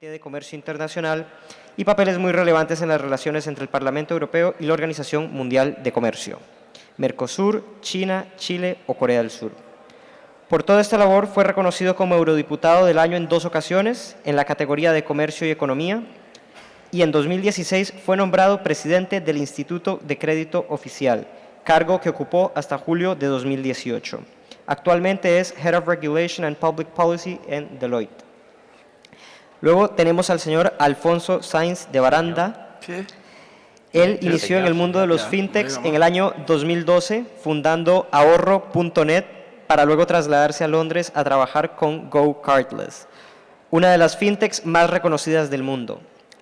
de Comercio Internacional y papeles muy relevantes en las relaciones entre el Parlamento Europeo y la Organización Mundial de Comercio, Mercosur, China, Chile o Corea del Sur. Por toda esta labor fue reconocido como Eurodiputado del Año en 2 ocasiones en la categoría de Comercio y Economía y en 2016 fue nombrado presidente del Instituto de Crédito Oficial, cargo que ocupó hasta julio de 2018. Actualmente es Head of Regulation and Public Policy en Deloitte. Luego tenemos al señor Alfonso Sainz de Baranda. Sí. Él inició en el mundo de los fintechs en el año 2012, fundando ahorro.net para luego trasladarse a Londres a trabajar con Go Cardless, una de las fintechs más reconocidas del mundo.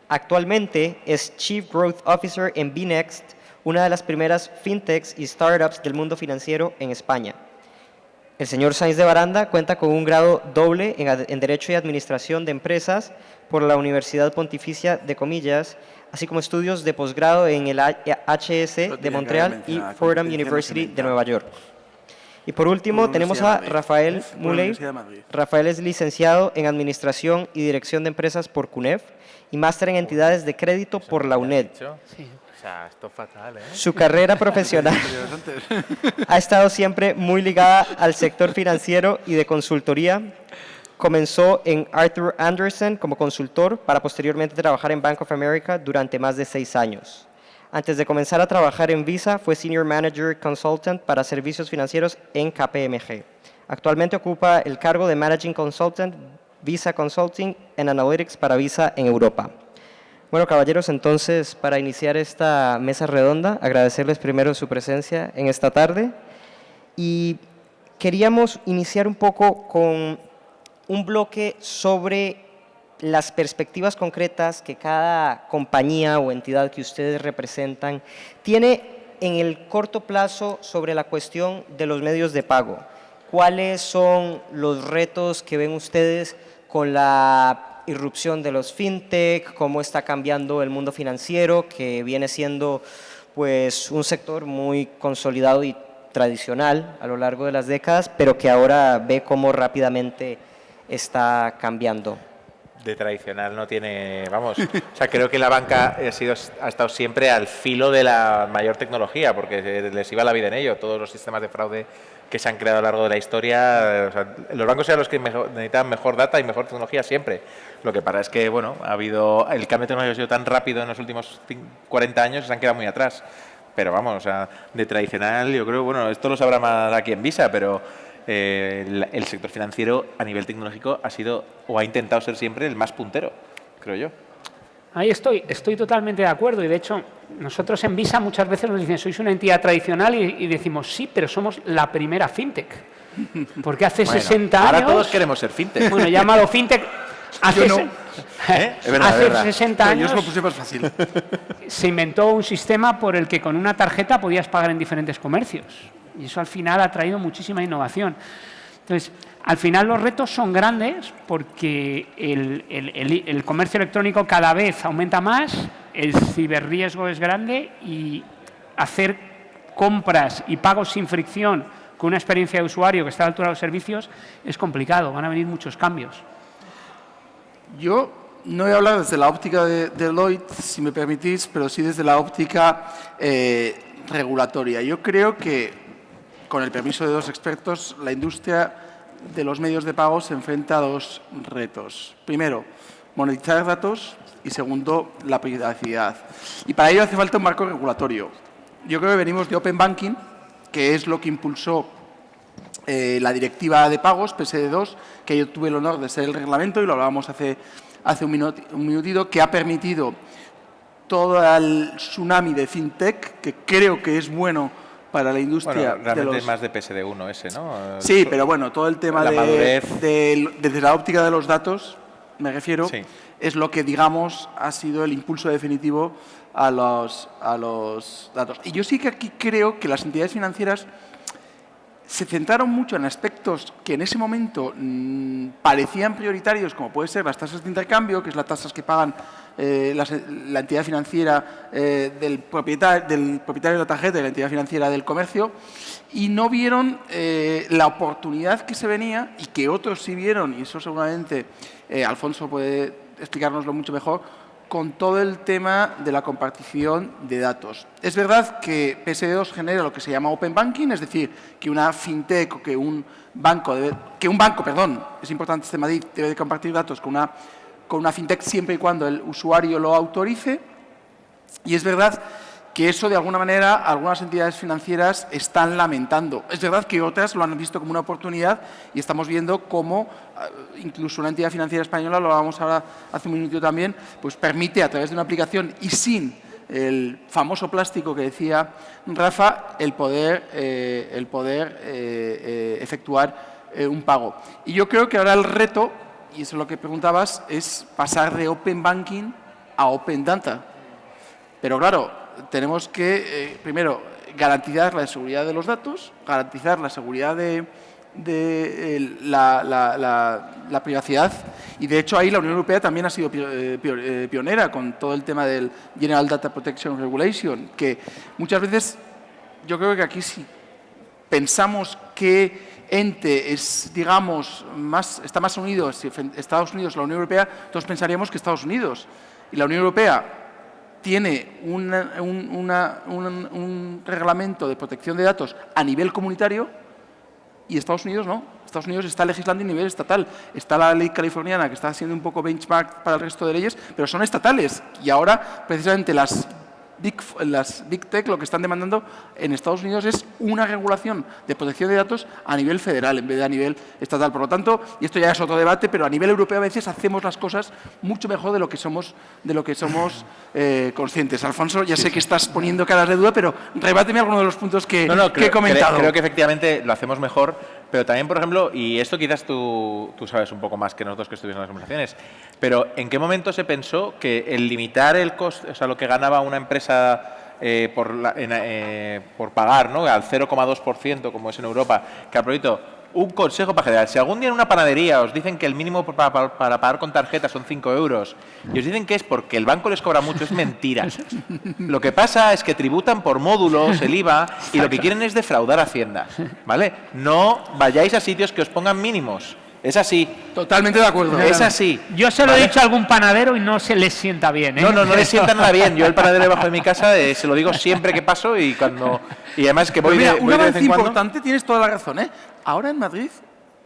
Actualmente es Chief Growth Officer en Bnext, una de las primeras fintechs y startups del mundo financiero en España. El señor Sainz de Baranda cuenta con un grado doble en Derecho y Administración de Empresas por la Universidad Pontificia de Comillas, así como estudios de posgrado en el HS de Montreal y Fordham University de Nueva York. Y por último tenemos a Rafael Muley. Rafael es licenciado en Administración y Dirección de Empresas por CUNEF y máster en Entidades de Crédito por la UNED. O sea, esto es fatal, ¿eh? Su carrera profesional ha estado siempre muy ligada al sector financiero y de consultoría. Comenzó en Arthur Andersen como consultor para posteriormente trabajar en Bank of America durante más de 6 años. Antes de comenzar a trabajar en Visa, fue Senior Manager Consultant para servicios financieros en KPMG. Actualmente ocupa el cargo de Managing Consultant Visa Consulting and Analytics para Visa en Europa. Bueno, caballeros, entonces, para iniciar esta mesa redonda, agradecerles primero su presencia en esta tarde y queríamos iniciar un poco con un bloque sobre las perspectivas concretas que cada compañía o entidad que ustedes representan tiene en el corto plazo sobre la cuestión de los medios de pago. ¿Cuáles son los retos que ven ustedes con la irrupción de los fintech, cómo está cambiando el mundo financiero, que viene siendo pues un sector muy consolidado y tradicional a lo largo de las décadas, pero que ahora ve cómo rápidamente está cambiando? De tradicional no tiene, vamos, o sea, creo que la banca ha estado siempre al filo de la mayor tecnología, porque les iba la vida en ello. Todos los sistemas de fraude que se han creado a lo largo de la historia, o sea, los bancos eran los que necesitaban mejor data y mejor tecnología siempre. Lo que pasa es que, bueno, el cambio tecnológico ha sido tan rápido en los últimos 40 años que se han quedado muy atrás. Pero vamos, o sea, de tradicional, yo creo, bueno, esto lo sabrá más aquí en Visa, pero el sector financiero a nivel tecnológico ha sido o ha intentado ser siempre el más puntero, creo yo. Ahí estoy totalmente de acuerdo y de hecho nosotros en Visa muchas veces nos dicen sois una entidad tradicional y decimos sí, pero somos la primera fintech. Porque hace 60 años... Ahora todos queremos ser fintech. Bueno, llamado fintech... Hace, yo no. Es verdad, hace es verdad. 60 Yo años os lo puse más fácil. se inventó un sistema por el que con una tarjeta podías pagar en diferentes comercios. Y eso al final ha traído muchísima innovación. Entonces, al final los retos son grandes porque el comercio electrónico cada vez aumenta más, el ciberriesgo es grande y hacer compras y pagos sin fricción con una experiencia de usuario que está a la altura de los servicios es complicado, van a venir muchos cambios. Yo no voy a hablar desde la óptica de Deloitte, si me permitís, pero sí desde la óptica regulatoria. Yo creo que, con el permiso de 2 expertos, la industria de los medios de pago se enfrenta a 2 retos. Primero, monetizar datos y segundo, la privacidad. Y para ello hace falta un marco regulatorio. Yo creo que venimos de Open Banking, que es lo que impulsó la directiva de pagos, PSD2, que yo tuve el honor de ser el reglamento y lo hablábamos hace un minutito, que ha permitido todo el tsunami de fintech, que creo que es bueno para la industria. Bueno, realmente es más de PSD1 ese, ¿no? Sí, pero bueno, todo el tema desde la óptica de los datos, me refiero, sí, es lo que, digamos, ha sido el impulso definitivo a los datos. Y yo sí que aquí creo que las entidades financieras se centraron mucho en aspectos que en ese momento parecían prioritarios, como puede ser las tasas de intercambio, que es las tasas que pagan la entidad financiera del propietario de la tarjeta y la entidad financiera del comercio, y no vieron la oportunidad que se venía y que otros sí vieron, y eso seguramente Alfonso puede explicárnoslo mucho mejor, con todo el tema de la compartición de datos. Es verdad que PSD2 genera lo que se llama Open Banking, es decir, que una fintech o que un banco, es importante este Madrid, debe de compartir datos con una fintech siempre y cuando el usuario lo autorice. Y es verdad que eso, de alguna manera, algunas entidades financieras están lamentando. Es verdad que otras lo han visto como una oportunidad y estamos viendo cómo incluso una entidad financiera española, lo hablábamos ahora hace un minuto también, pues permite a través de una aplicación y sin el famoso plástico que decía Rafa, el poder efectuar un pago. Y yo creo que ahora el reto, y eso es lo que preguntabas, es pasar de Open Banking a Open Data. Pero claro, tenemos que, primero, garantizar la seguridad de los datos, garantizar la seguridad de la privacidad. Y, de hecho, ahí la Unión Europea también ha sido pionera con todo el tema del General Data Protection Regulation, que muchas veces yo creo que aquí si pensamos que ente es, digamos, está más unido, si Estados Unidos o la Unión Europea, todos pensaríamos que Estados Unidos. Y la Unión Europea tiene un reglamento de protección de datos a nivel comunitario y Estados Unidos no. Estados Unidos está legislando a nivel estatal. Está la ley californiana que está haciendo un poco benchmark para el resto de leyes, pero son estatales. Y ahora, precisamente, las Big Tech lo que están demandando en Estados Unidos es una regulación de protección de datos a nivel federal en vez de a nivel estatal. Por lo tanto, y esto ya es otro debate, pero a nivel europeo a veces hacemos las cosas mucho mejor de lo que somos conscientes. Alfonso, ya sé que estás poniendo caras de duda, pero rebáteme alguno de los puntos que he comentado. Creo que efectivamente lo hacemos mejor, pero también, por ejemplo, y esto quizás tú sabes un poco más que nosotros que estuvimos en las conversaciones, pero ¿en qué momento se pensó que el limitar el coste, o sea, lo que ganaba una empresa por pagar, ¿no?, al 0,2%, como es en Europa, que aprovecho un consejo para general? Si algún día en una panadería os dicen que el mínimo para pagar con tarjeta son 5 euros y os dicen que es porque el banco les cobra mucho, es mentira. Lo que pasa es que tributan por módulos el IVA y lo que quieren es defraudar a Hacienda, ¿vale? No vayáis a sitios que os pongan mínimos. Es así. Totalmente de acuerdo. Es así. Yo se lo he dicho a algún panadero y no se les sienta bien, ¿eh? No les sienta nada bien. Yo el panadero debajo de mi casa se lo digo siempre que paso y además que voy mira, de un vez en avance cuando. importante, tienes toda la razón, ¿eh? Ahora en Madrid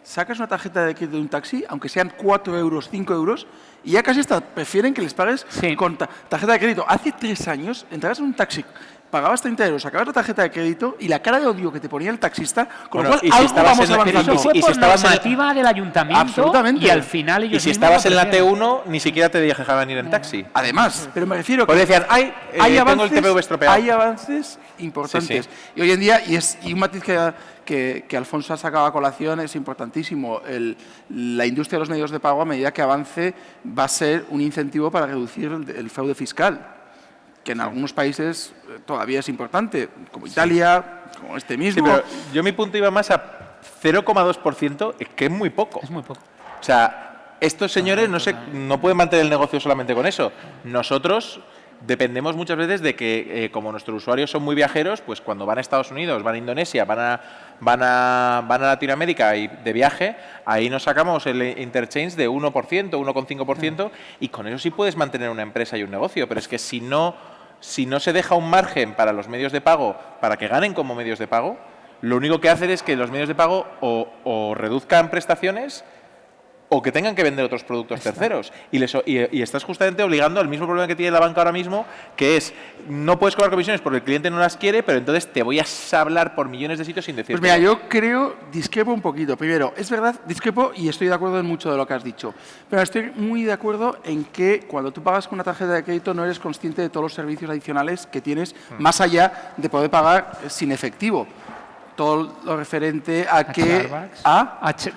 sacas una tarjeta de crédito de un taxi, aunque sean 4 euros, 5 euros, y ya casi prefieren que les pagues con tarjeta de crédito. Hace 3 años entrabas en un taxi, pagabas 30 euros, sacabas la tarjeta de crédito y la cara de odio que te ponía el taxista, con lo cual algo vamos avanzando. Eso fue por normativa del ayuntamiento. Absolutamente. Y al final ellos Y si estabas en la T1, ni siquiera te dejaban ir en taxi. Además, pero me refiero que Pues decían, tengo el TPV estropeado. Hay avances importantes. Sí. Y hoy en día, y un matiz que Alfonso ha sacado a colación es importantísimo. La industria de los medios de pago, a medida que avance, va a ser un incentivo para reducir el fraude fiscal, que en algunos países todavía es importante, como Italia, como este mismo. Sí, pero yo mi punto iba más a 0,2%, que es muy poco. Es muy poco. O sea, estos señores no pueden mantener el negocio solamente con eso. Nosotros dependemos muchas veces de que, como nuestros usuarios son muy viajeros, pues cuando van a Estados Unidos, van a Indonesia, van a Latinoamérica y de viaje, ahí nos sacamos el interchange de 1%, 1,5%, y con eso sí puedes mantener una empresa y un negocio. Pero es que si no se deja un margen para los medios de pago, para que ganen como medios de pago, lo único que hacen es que los medios de pago o reduzcan prestaciones o que tengan que vender otros productos terceros. Y estás justamente obligando al mismo problema que tiene la banca ahora mismo, que es, no puedes cobrar comisiones porque el cliente no las quiere, pero entonces te voy a hablar por millones de sitios sin decirte. Pues mira, yo discrepo un poquito. Primero, es verdad, discrepo y estoy de acuerdo en mucho de lo que has dicho. Pero estoy muy de acuerdo en que cuando tú pagas con una tarjeta de crédito no eres consciente de todos los servicios adicionales que tienes, más allá de poder pagar sin efectivo. Todo lo referente a que...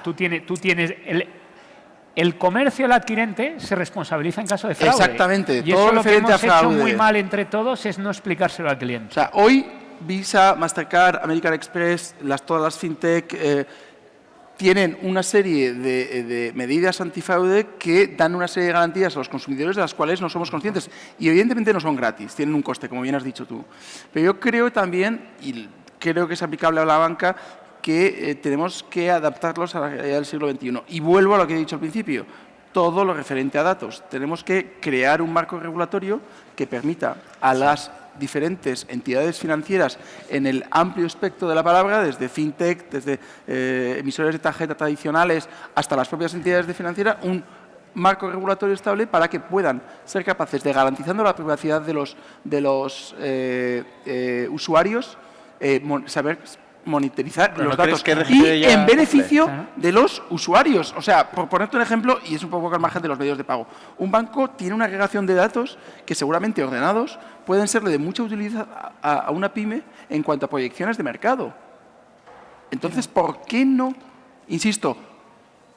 Tú tienes el comercio, el adquirente, se responsabiliza en caso de fraude. Exactamente. Y todo eso lo que referente hemos a fraude. hecho muy mal entre todos es no explicárselo al cliente. O sea, hoy Visa, Mastercard, American Express, todas las fintech tienen una serie de medidas antifraude que dan una serie de garantías a los consumidores de las cuales no somos conscientes. Y evidentemente no son gratis, tienen un coste, como bien has dicho tú. Pero yo creo también, y creo que es aplicable a la banca, que tenemos que adaptarlos a la realidad del siglo XXI. Y vuelvo a lo que he dicho al principio. todo lo referente a datos. Tenemos que crear un marco regulatorio que permita a las diferentes entidades financieras en el amplio espectro de la palabra, desde fintech, desde emisores de tarjeta tradicionales hasta las propias entidades de financiera, un marco regulatorio estable para que puedan ser capaces de, garantizando la privacidad de los usuarios, saber monitorizar Pero los ¿no datos crees que y RGPD ya en beneficio cumple? de los usuarios. O sea, por ponerte un ejemplo, y es un poco al margen de los medios de pago, un banco tiene una agregación de datos que seguramente ordenados pueden serle de mucha utilidad a una pyme en cuanto a proyecciones de mercado. Entonces, ¿por qué no? Insisto,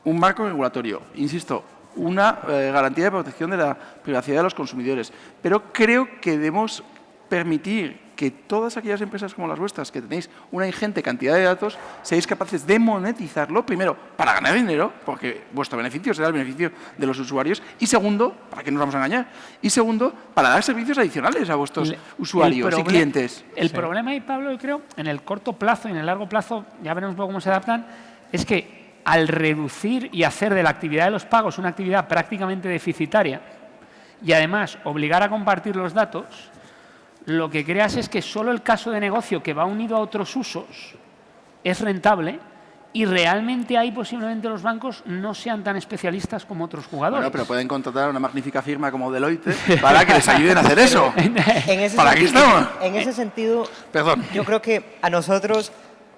un marco regulatorio, insisto, una garantía de protección de la privacidad de los consumidores. Pero creo que debemos permitir que todas aquellas empresas como las vuestras, que tenéis una ingente cantidad de datos, seáis capaces de monetizarlo, primero, para ganar dinero, porque vuestro beneficio será el beneficio de los usuarios, y segundo, ¿para qué nos vamos a engañar? Y segundo, para dar servicios adicionales a vuestros usuarios y clientes. El problema ahí, Pablo, yo creo, en el corto plazo y en el largo plazo, ya veremos luego cómo se adaptan, es que al reducir y hacer de la actividad de los pagos una actividad prácticamente deficitaria y además obligar a compartir los datos, lo que creas es que solo el caso de negocio que va unido a otros usos es rentable y realmente ahí posiblemente los bancos no sean tan especialistas como otros jugadores. Bueno, pero pueden contratar a una magnífica firma como Deloitte para que les ayuden a hacer eso. ¿Para qué estamos? En ese sentido, Perdón. yo creo que a nosotros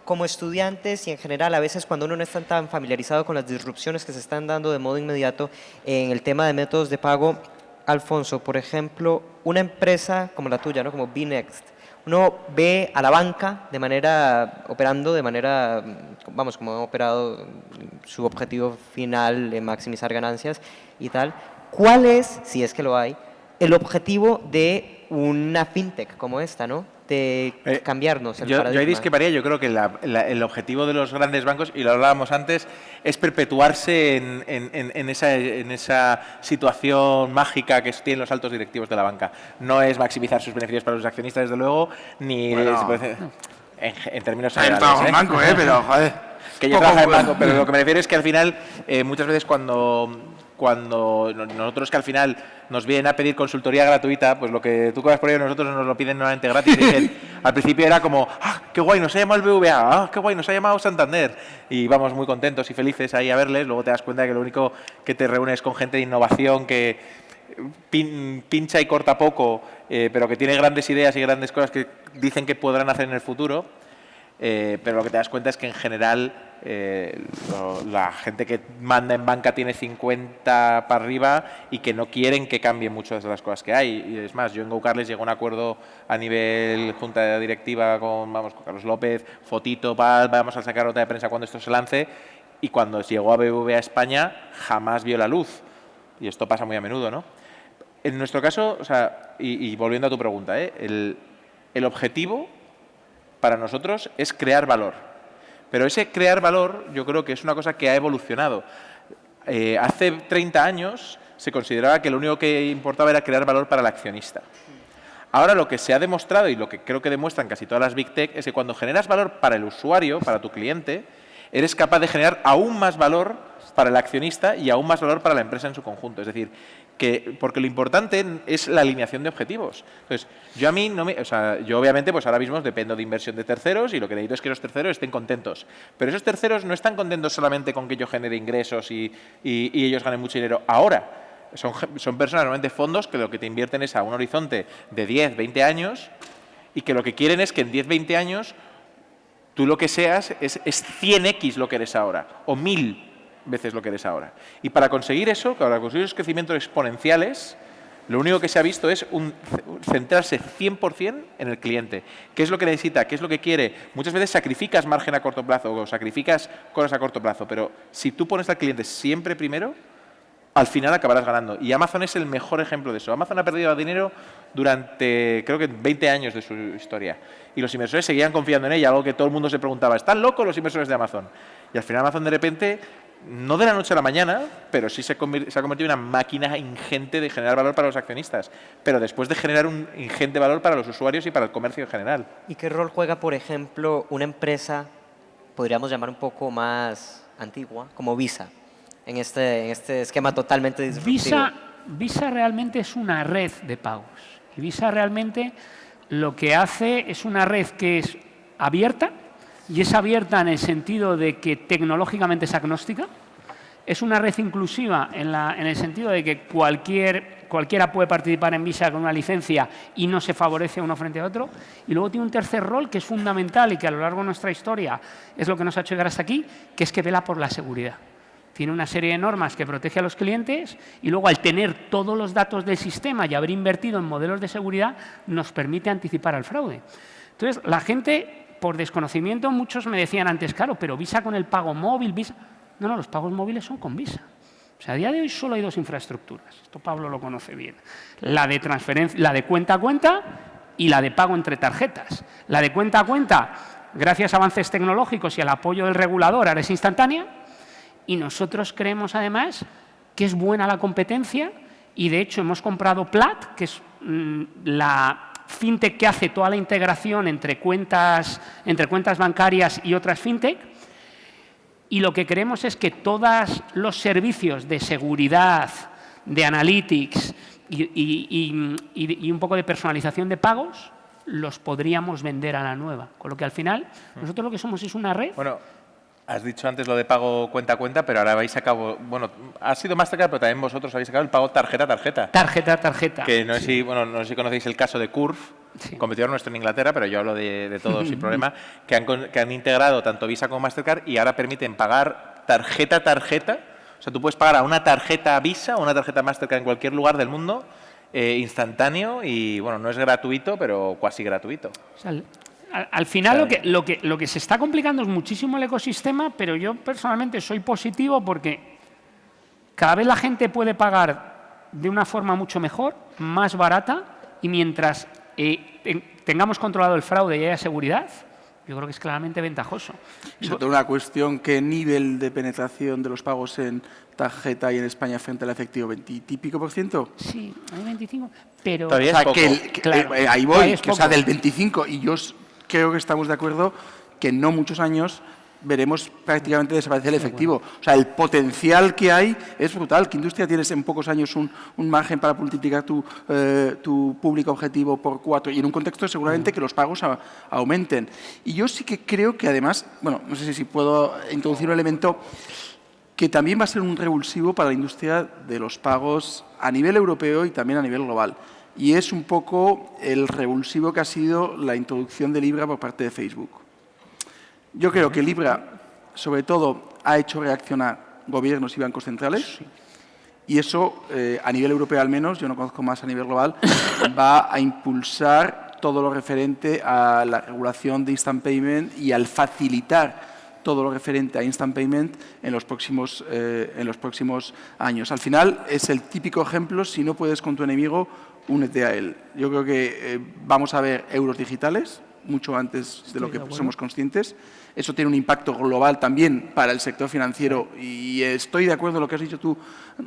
como estudiantes y en general a veces cuando uno no está tan familiarizado con las disrupciones que se están dando de modo inmediato en el tema de métodos de pago, Alfonso, por ejemplo, una empresa como la tuya, ¿no? Como Bnext, uno ve a la banca operando de manera, vamos, como ha operado su objetivo final de maximizar ganancias y tal. ¿Cuál es, si es que lo hay, el objetivo de una fintech como esta, ¿no? De cambiarnos el paradigma. Yo ahí discreparía. Yo creo que el objetivo de los grandes bancos, y lo hablábamos antes, es perpetuarse en esa situación mágica que tienen los altos directivos de la banca. No es maximizar sus beneficios para los accionistas, desde luego, ni en términos Yo generales. trabajo en banco, pero joder. Que yo trabajo en banco, pero lo que me refiero es que al final, muchas veces cuando nosotros que al final nos vienen a pedir consultoría gratuita, pues lo que tú cobras por ello nosotros nos lo piden nuevamente gratis. Dicen, al principio era como, ¡ah, qué guay, nos ha llamado el BBVA! ¡Ah, qué guay, nos ha llamado Santander! Y vamos muy contentos y felices ahí a verles. Luego te das cuenta de que lo único que te reúnes con gente de innovación que pincha y corta poco, pero que tiene grandes ideas y grandes cosas que dicen que podrán hacer en el futuro. Pero lo que te das cuenta es que en general la gente que manda en banca tiene 50 para arriba y que no quieren que cambien muchas de las cosas que hay. Y es más, yo en GoCarles llegó a un acuerdo a nivel junta directiva con Carlos López, fotito, vamos a sacar nota de prensa cuando esto se lance, y cuando llegó a BBVA España jamás vio la luz. Y esto pasa muy a menudo, ¿no? En nuestro caso, o sea, y volviendo a tu pregunta, el objetivo para nosotros es crear valor. Pero ese crear valor yo creo que es una cosa que ha evolucionado. Hace 30 años se consideraba que lo único que importaba era crear valor para el accionista. Ahora lo que se ha demostrado y lo que creo que demuestran casi todas las Big Tech es que cuando generas valor para el usuario, para tu cliente, eres capaz de generar aún más valor para el accionista y aún más valor para la empresa en su conjunto. Es decir, porque lo importante es la alineación de objetivos. Entonces, yo obviamente pues ahora mismo dependo de inversión de terceros y lo que necesito es que los terceros estén contentos. Pero esos terceros no están contentos solamente con que yo genere ingresos y ellos ganen mucho dinero ahora. Son personas, normalmente fondos, que lo que te invierten es a un horizonte de 10, 20 años y que lo que quieren es que en 10, 20 años tú lo que seas es 100x lo que eres ahora o 1000 veces lo que eres ahora. Y para conseguir eso, para conseguir esos crecimientos exponenciales, lo único que se ha visto es centrarse 100% en el cliente. ¿Qué es lo que necesita? ¿Qué es lo que quiere? Muchas veces sacrificas margen a corto plazo o sacrificas cosas a corto plazo, pero si tú pones al cliente siempre primero, al final acabarás ganando. Y Amazon es el mejor ejemplo de eso. Amazon ha perdido dinero durante, creo que 20 años de su historia. Y los inversores seguían confiando en ella, algo que todo el mundo se preguntaba, ¿están locos los inversores de Amazon? Y al final Amazon de repente, no de la noche a la mañana, pero sí se ha convertido en una máquina ingente de generar valor para los accionistas, pero después de generar un ingente valor para los usuarios y para el comercio en general. ¿Y qué rol juega, por ejemplo, una empresa, podríamos llamar un poco más antigua, como Visa, en este esquema totalmente disruptivo? Visa realmente es una red de pagos. Y Visa realmente lo que hace es una red que es abierta, y es abierta en el sentido de que tecnológicamente es agnóstica. Es una red inclusiva en el sentido de que cualquiera puede participar en Visa con una licencia y no se favorece uno frente a otro. Y luego tiene un tercer rol que es fundamental y que a lo largo de nuestra historia es lo que nos ha hecho llegar hasta aquí, que es que vela por la seguridad. Tiene una serie de normas que protege a los clientes y luego, al tener todos los datos del sistema y haber invertido en modelos de seguridad, nos permite anticipar al fraude. Entonces, la gente, por desconocimiento, muchos me decían antes, claro, pero Visa con el pago móvil, Visa... No, los pagos móviles son con Visa. O sea, a día de hoy solo hay dos infraestructuras. Esto Pablo lo conoce bien. La de transferencia, la de cuenta a cuenta y la de pago entre tarjetas. La de cuenta a cuenta, gracias a avances tecnológicos y al apoyo del regulador, ahora es instantánea. Y nosotros creemos, además, que es buena la competencia y, de hecho, hemos comprado Plat, que es la fintech que hace toda la integración entre cuentas bancarias y otras fintech. Y lo que queremos es que todos los servicios de seguridad, de analytics y un poco de personalización de pagos los podríamos vender a la nueva. Con lo que, al final, nosotros lo que somos es una red. Bueno, has dicho antes lo de pago cuenta a cuenta, pero ahora habéis sacado, bueno, ha sido Mastercard, pero también vosotros habéis sacado el pago tarjeta a tarjeta. Tarjeta a tarjeta. Que no sé si, no sé si conocéis el caso de Curve, competidor nuestro en Inglaterra, pero yo hablo de todo sin problema, que han integrado tanto Visa como Mastercard y ahora permiten pagar tarjeta a tarjeta. O sea, tú puedes pagar a una tarjeta Visa o una tarjeta Mastercard en cualquier lugar del mundo, instantáneo, y bueno, no es gratuito, pero casi gratuito. O sea, al final, lo que se está complicando es muchísimo el ecosistema, pero yo personalmente soy positivo porque cada vez la gente puede pagar de una forma mucho mejor, más barata, y mientras tengamos controlado el fraude y haya seguridad, yo creo que es claramente ventajoso. Y sobre todo una cuestión, ¿qué nivel de penetración de los pagos en tarjeta y en España frente al efectivo? ¿20 y pico %? Sí, hay 25, pero... Todavía es poco. Claro, ahí voy, es que, o sea, poco. del 25, y yo creo que estamos de acuerdo que en no muchos años veremos prácticamente desaparecer el efectivo. O sea, el potencial que hay es brutal. ¿Qué industria tienes en pocos años un margen para multiplicar tu público objetivo por 4? Y en un contexto seguramente que los pagos aumenten. Y yo sí que creo que, además, bueno, no sé si puedo introducir un elemento que también va a ser un revulsivo para la industria de los pagos a nivel europeo y también a nivel global. Y es un poco el revulsivo que ha sido la introducción de Libra por parte de Facebook. Yo creo que Libra, sobre todo, ha hecho reaccionar gobiernos y bancos centrales, y eso, a nivel europeo al menos, yo no conozco más a nivel global, va a impulsar todo lo referente a la regulación de Instant Payment y al facilitar todo lo referente a Instant Payment en los próximos años. Al final, es el típico ejemplo: si no puedes con tu enemigo, únete a él. Yo creo que vamos a ver euros digitales mucho antes de lo que somos conscientes. Eso tiene un impacto global también para el sector financiero, y estoy de acuerdo en lo que has dicho tú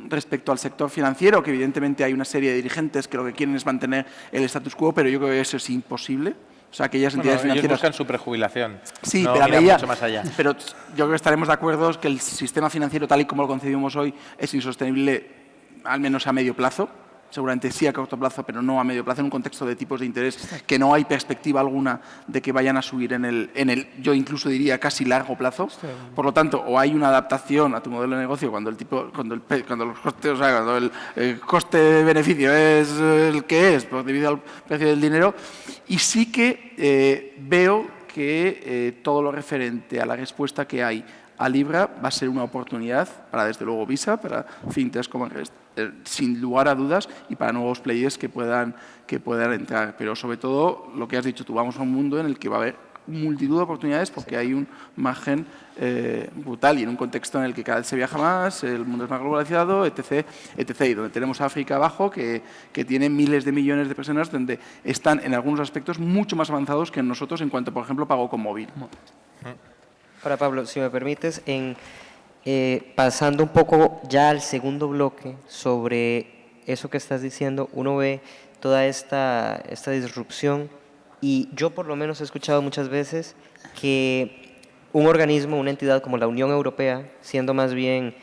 respecto al sector financiero, que evidentemente hay una serie de dirigentes que lo que quieren es mantener el status quo, pero yo creo que eso es imposible. O sea, aquellas entidades financieras... Ellos buscan su prejubilación. Sí, no pero miran mucho más allá. Pero yo creo que estaremos de acuerdo que el sistema financiero, tal y como lo concebimos hoy, es insostenible, al menos a medio plazo. Seguramente sí a corto plazo, pero no a medio plazo, en un contexto de tipos de interés que no hay perspectiva alguna de que vayan a subir en el yo incluso diría casi largo plazo. Por lo tanto, o hay una adaptación a tu modelo de negocio cuando el coste-beneficio es el que es, debido al precio del dinero, y sí que veo que todo lo referente a la respuesta que hay a Libra va a ser una oportunidad para, desde luego, Visa, para fintechs como sin lugar a dudas, y para nuevos players que puedan entrar. Pero sobre todo, lo que has dicho tú, vamos a un mundo en el que va a haber multitud de oportunidades porque hay un margen brutal, y en un contexto en el que cada vez se viaja más, el mundo es más globalizado, etc., etc., y donde tenemos a África abajo, que tiene miles de millones de personas, donde están en algunos aspectos mucho más avanzados que nosotros en cuanto, por ejemplo, pago con móvil. Ahora, Pablo, si me permites, pasando un poco ya al segundo bloque sobre eso que estás diciendo, uno ve toda esta disrupción, y yo por lo menos he escuchado muchas veces que un organismo, una entidad como la Unión Europea, siendo más bien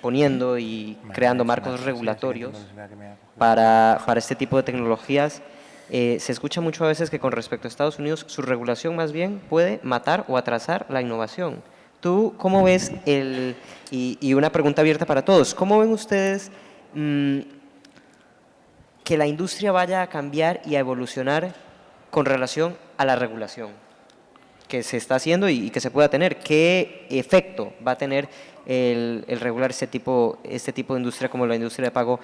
poniendo y creando marcos regulatorios para este tipo de tecnologías. Se escucha mucho a veces que con respecto a Estados Unidos, su regulación más bien puede matar o atrasar la innovación. ¿Tú cómo ves y una pregunta abierta para todos, cómo ven ustedes que la industria vaya a cambiar y a evolucionar con relación a la regulación que se está haciendo y que se pueda tener? ¿Qué efecto va a tener el regular este tipo de industria como la industria de pago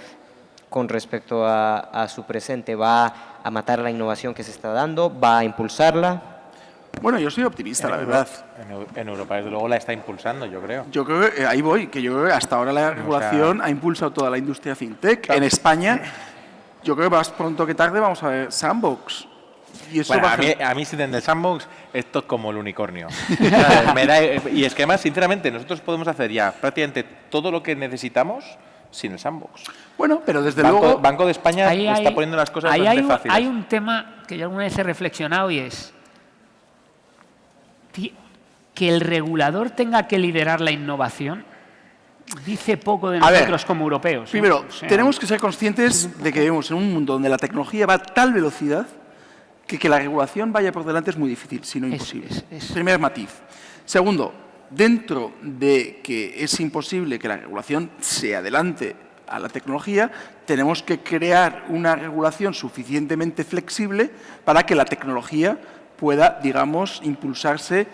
con respecto a su presente? ¿Va a matar la innovación que se está dando? ¿Va a impulsarla? Bueno, yo soy optimista, la verdad. En Europa, desde luego, la está impulsando, yo creo. Yo creo que ahí voy, que yo creo que hasta ahora la regulación ha impulsado toda la industria fintech. En España, yo creo que más pronto que tarde vamos a ver Sandbox. Y eso Bueno, va a mí si en el sandbox esto es como el unicornio. Y es que además, sinceramente, nosotros podemos hacer ya prácticamente todo lo que necesitamos sin el sandbox. Bueno, pero desde luego... Banco de España está poniendo las cosas bastante fáciles. Hay un tema que yo alguna vez he reflexionado y es que el regulador tenga que liderar la innovación. Dice poco de nosotros como europeos. Primero, tenemos que ser conscientes de que vivimos en un mundo donde la tecnología va a tal velocidad que la regulación vaya por delante es muy difícil, si no imposible. Primer matiz. Segundo, dentro de que es imposible que la regulación se adelante a la tecnología, tenemos que crear una regulación suficientemente flexible para que la tecnología pueda, digamos, impulsarse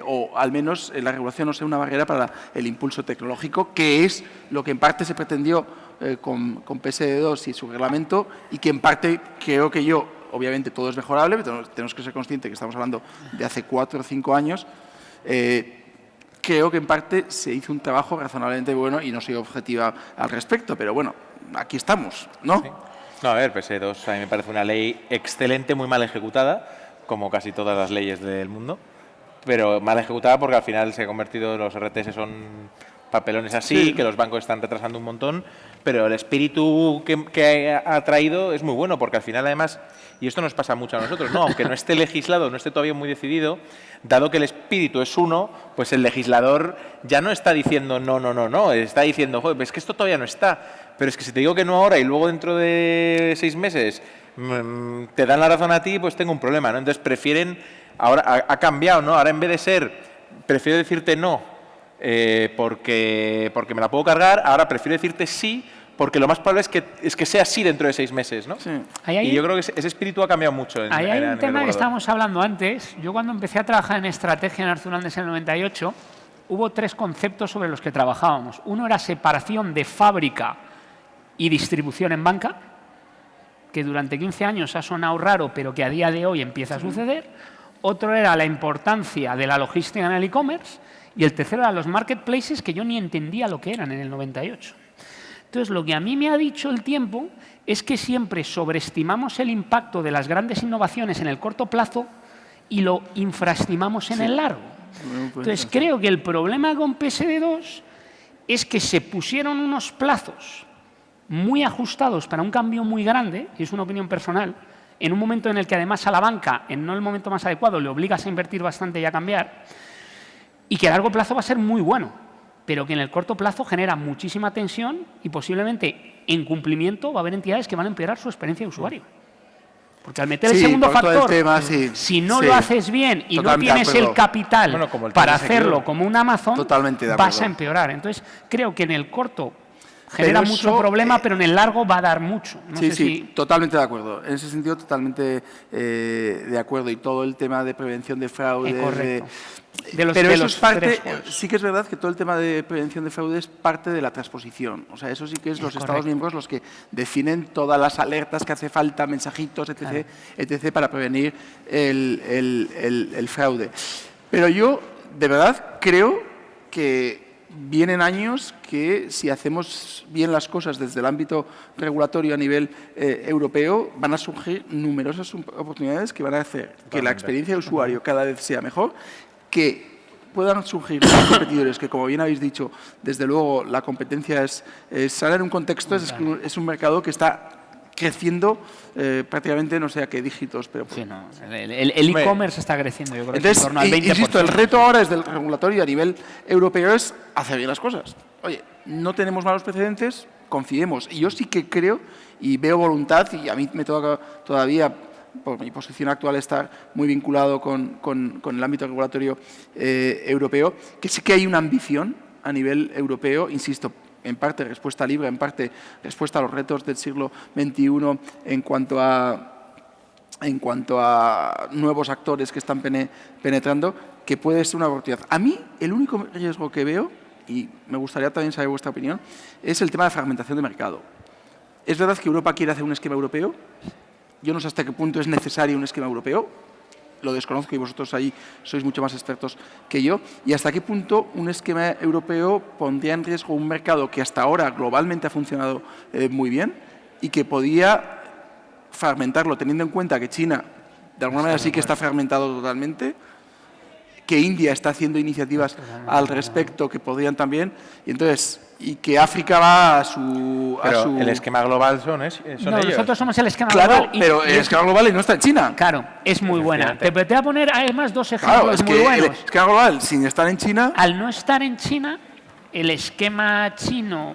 o al menos la regulación no sea una barrera para el impulso tecnológico, que es lo que en parte se pretendió con PSD2 y su reglamento y que en parte creo que obviamente todo es mejorable, pero tenemos que ser conscientes que estamos hablando de hace 4 o 5 años. Creo que en parte se hizo un trabajo razonablemente bueno y no soy objetiva al respecto, pero bueno, aquí estamos, ¿no? Sí. No, a ver, PSD2 a mí me parece una ley excelente, muy mal ejecutada, como casi todas las leyes del mundo, pero mal ejecutada porque al final se ha convertido, los RTS son papelones así, que los bancos están retrasando un montón, pero el espíritu que ha traído es muy bueno, porque al final además, y esto nos pasa mucho a nosotros, ¿no? Aunque no esté legislado, no esté todavía muy decidido, dado que el espíritu es uno, pues el legislador ya no está diciendo no, está diciendo, joder, es que esto todavía no está, pero es que si te digo que no ahora y luego dentro de 6 meses te dan la razón a ti, pues tengo un problema, ¿no? Entonces prefieren, ahora ha cambiado, ¿no? Ahora en vez de ser, prefiero decirte no porque me la puedo cargar, ahora prefiero decirte sí porque lo más probable es que sea así dentro de 6 meses, ¿no? Sí. Y yo creo que ese espíritu ha cambiado mucho. Hay un tema que estábamos hablando antes. Yo cuando empecé a trabajar en estrategia en Arthur Andersen en el 98, hubo 3 conceptos sobre los que trabajábamos. Uno era separación de fábrica y distribución en banca, que durante 15 años ha sonado raro, pero que a día de hoy empieza a suceder. Otro era la importancia de la logística en el e-commerce. Y el tercero era los marketplaces, que yo ni entendía lo que eran en el 98. Entonces, lo que a mí me ha dicho el tiempo es que siempre sobreestimamos el impacto de las grandes innovaciones en el corto plazo y lo infraestimamos en el largo. Entonces, creo que el problema con PSD2 es que se pusieron unos plazos muy ajustados para un cambio muy grande, y es una opinión personal, en un momento en el que además a la banca, en no el momento más adecuado, le obligas a invertir bastante y a cambiar, y que a largo plazo va a ser muy bueno, pero que en el corto plazo genera muchísima tensión y posiblemente en cumplimiento va a haber entidades que van a empeorar su experiencia de usuario. Porque al meter el segundo factor, si no lo haces bien y no tienes el capital para hacerlo como un Amazon, vas a empeorar. Entonces, creo que en el corto genera mucho problema, pero en el largo va a dar mucho. Totalmente de acuerdo. En ese sentido, totalmente de acuerdo. Y todo el tema de prevención de fraude. Correcto. Pero eso es parte, sí que es verdad que todo el tema de prevención de fraude es parte de la transposición. O sea, eso sí que es los Estados miembros los que definen todas las alertas que hace falta, mensajitos, etc., etc., para prevenir el fraude. Pero yo, de verdad, creo que vienen años que, si hacemos bien las cosas desde el ámbito regulatorio a nivel europeo, van a surgir numerosas oportunidades que van a hacer que la experiencia de usuario cada vez sea mejor, que puedan surgir competidores que, como bien habéis dicho, desde luego la competencia es sana en un contexto, es un mercado que está creciendo prácticamente no sé a qué dígitos, pero Sí, no, el e-commerce está creciendo, yo creo que entonces, en torno al 20%. insisto, el reto ahora es del regulatorio a nivel europeo es hacer bien las cosas. Oye, no tenemos malos precedentes, confiemos. Y yo sí que creo y veo voluntad, y a mí me toca todavía, por mi posición actual, estar muy vinculado con el ámbito regulatorio europeo, que sí que hay una ambición a nivel europeo, insisto, en parte respuesta libre, en parte respuesta a los retos del siglo XXI en cuanto a nuevos actores que están penetrando, que puede ser una oportunidad. A mí, el único riesgo que veo, y me gustaría también saber vuestra opinión, es el tema de fragmentación de mercado. Es verdad que Europa quiere hacer un esquema europeo. Yo no sé hasta qué punto es necesario un esquema europeo. Lo desconozco y vosotros ahí sois mucho más expertos que yo. Y hasta qué punto un esquema europeo pondría en riesgo un mercado que hasta ahora globalmente ha funcionado muy bien y que podía fragmentarlo, teniendo en cuenta que China, de alguna manera, sí que está fragmentado totalmente, que India está haciendo iniciativas al respecto que podrían también, y que África va a su... Pero el esquema global son ellos. Nosotros somos el esquema Claro, global. pero el esquema global no está en China. Claro, es muy buena. Te voy a poner además dos Claro, ejemplos es muy que buenos. el esquema global, sin estar en China... Al no estar en China, el esquema chino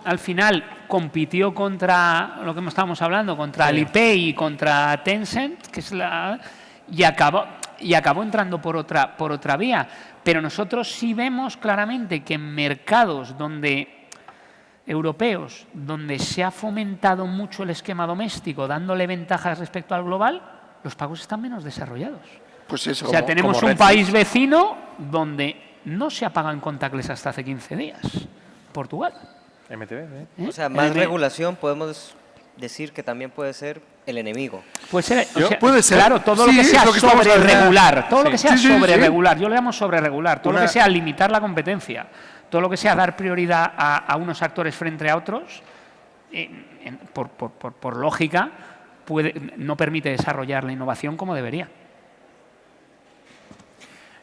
al final, compitió contra lo que estábamos hablando, contra Alipay y contra Tencent, y acabó entrando por otra vía. Pero nosotros sí vemos claramente que en mercados europeos, donde se ha fomentado mucho el esquema doméstico, dándole ventajas respecto al global, los pagos están menos desarrollados. Pues eso, O sea, tenemos un país vecino donde no se ha pagado en contactless hasta hace 15 días. Portugal. MTV, O sea, más regulación podemos decir que también puede ser el enemigo. Puede ser, puede ser. Claro, todo Sí, lo que sea es lo que estamos sobre-regular, todo lo Sí. que sea Sí. sobre-regular, yo le llamo sobre-regular, todo lo que sea limitar la competencia, todo lo que sea dar prioridad a unos actores frente a otros, por lógica, no permite desarrollar la innovación como debería.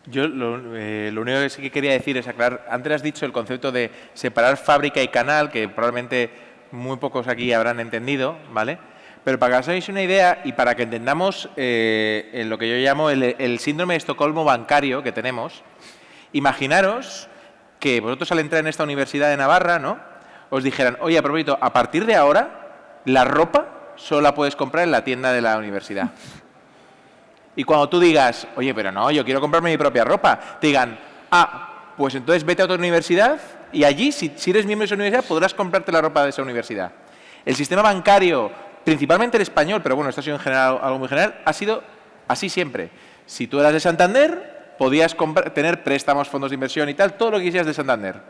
Yo lo único que sí que quería decir es aclarar, antes has dicho el concepto de separar fábrica y canal, que probablemente muy pocos aquí habrán entendido, ¿vale? Pero para que os hagáis una idea y para que entendamos en lo que yo llamo el síndrome de Estocolmo bancario que tenemos, imaginaros que vosotros al entrar en esta Universidad de Navarra, ¿no?, os dijeran, oye, a propósito, a partir de ahora, la ropa solo la puedes comprar en la tienda de la universidad. Y cuando tú digas, oye, pero no, yo quiero comprarme mi propia ropa, te digan, pues entonces vete a otra universidad y allí, si eres miembro de esa universidad, podrás comprarte la ropa de esa universidad. El sistema bancario, principalmente el español, pero bueno, esto ha sido en general, algo muy general, ha sido así siempre. Si tú eras de Santander, podías tener préstamos, fondos de inversión y tal, todo lo que quisieras de Santander.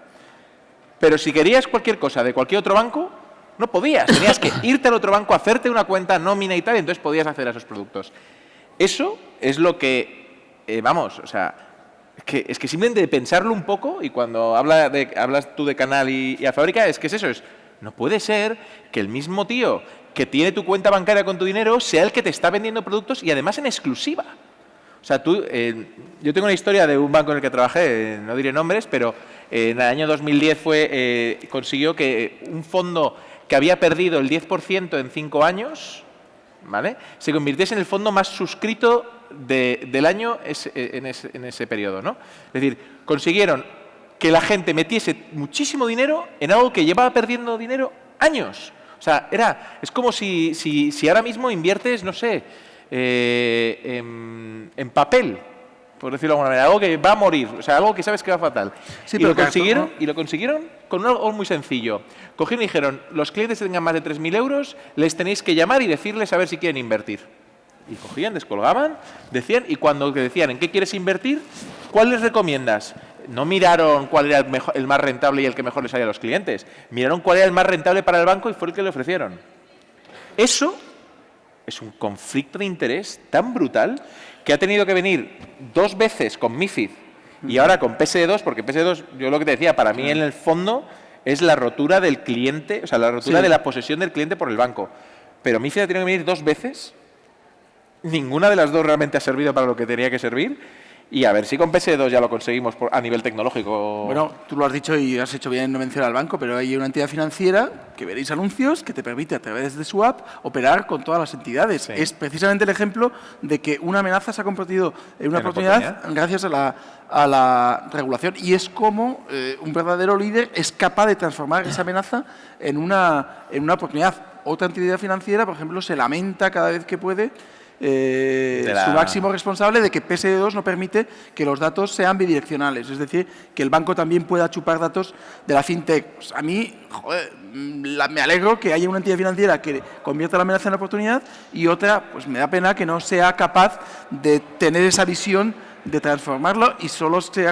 Pero si querías cualquier cosa de cualquier otro banco, no podías. Tenías que irte al otro banco, hacerte una cuenta nómina y tal, y entonces podías acceder a esos productos. Eso es lo que, o sea, es que simplemente de pensarlo un poco, y cuando hablas tú de canal y a fábrica, es que es eso, no puede ser que el mismo tío que tiene tu cuenta bancaria con tu dinero sea el que te está vendiendo productos y además en exclusiva. O sea, yo tengo una historia de un banco en el que trabajé, no diré nombres, pero en el año 2010 consiguió que un fondo que había perdido el 10% en 5 años, ¿vale?, se convirtiese en el fondo más suscrito del año en ese periodo, ¿no? Es decir, consiguieron que la gente metiese muchísimo dinero en algo que llevaba perdiendo dinero años. O sea, es como si ahora mismo inviertes, no sé, en papel, por decirlo de alguna manera, algo que va a morir, o sea, algo que sabes que va fatal. Sí, y lo consiguieron con algo muy sencillo. Cogieron y dijeron, los clientes que tengan más de 3.000 euros, les tenéis que llamar y decirles a ver si quieren invertir. Y cogían, descolgaban, decían, y cuando decían, ¿en qué quieres invertir? ¿Cuál les recomiendas? No miraron cuál era el más rentable y el que mejor les salía a los clientes. Miraron cuál era el más rentable para el banco y fue el que le ofrecieron. Eso es un conflicto de interés tan brutal que ha tenido que venir 2 veces con MiFID y ahora con PSD2, porque PSD2, yo lo que te decía, para mí en el fondo es la rotura del cliente, o sea, la rotura de la posesión del cliente por el banco. Pero MiFID ha tenido que venir 2 veces, ninguna de las 2 realmente ha servido para lo que tenía que servir, Y a ver si con PS2 ya lo conseguimos a nivel tecnológico. Bueno, tú lo has dicho y has hecho bien no mencionar al banco, pero hay una entidad financiera que veréis anuncios que te permite a través de su app operar con todas las entidades. Sí. Es precisamente el ejemplo de que una amenaza se ha convertido en una oportunidad gracias a la regulación, y es como un verdadero líder es capaz de transformar esa amenaza en una oportunidad. Otra entidad financiera, por ejemplo, se lamenta cada vez que puede su máximo responsable de que PSD2 no permite que los datos sean bidireccionales, es decir, que el banco también pueda chupar datos de la fintech. Pues a mí, joder, me alegro que haya una entidad financiera que convierta la amenaza en oportunidad, y otra, pues me da pena que no sea capaz de tener esa visión de transformarlo y solo se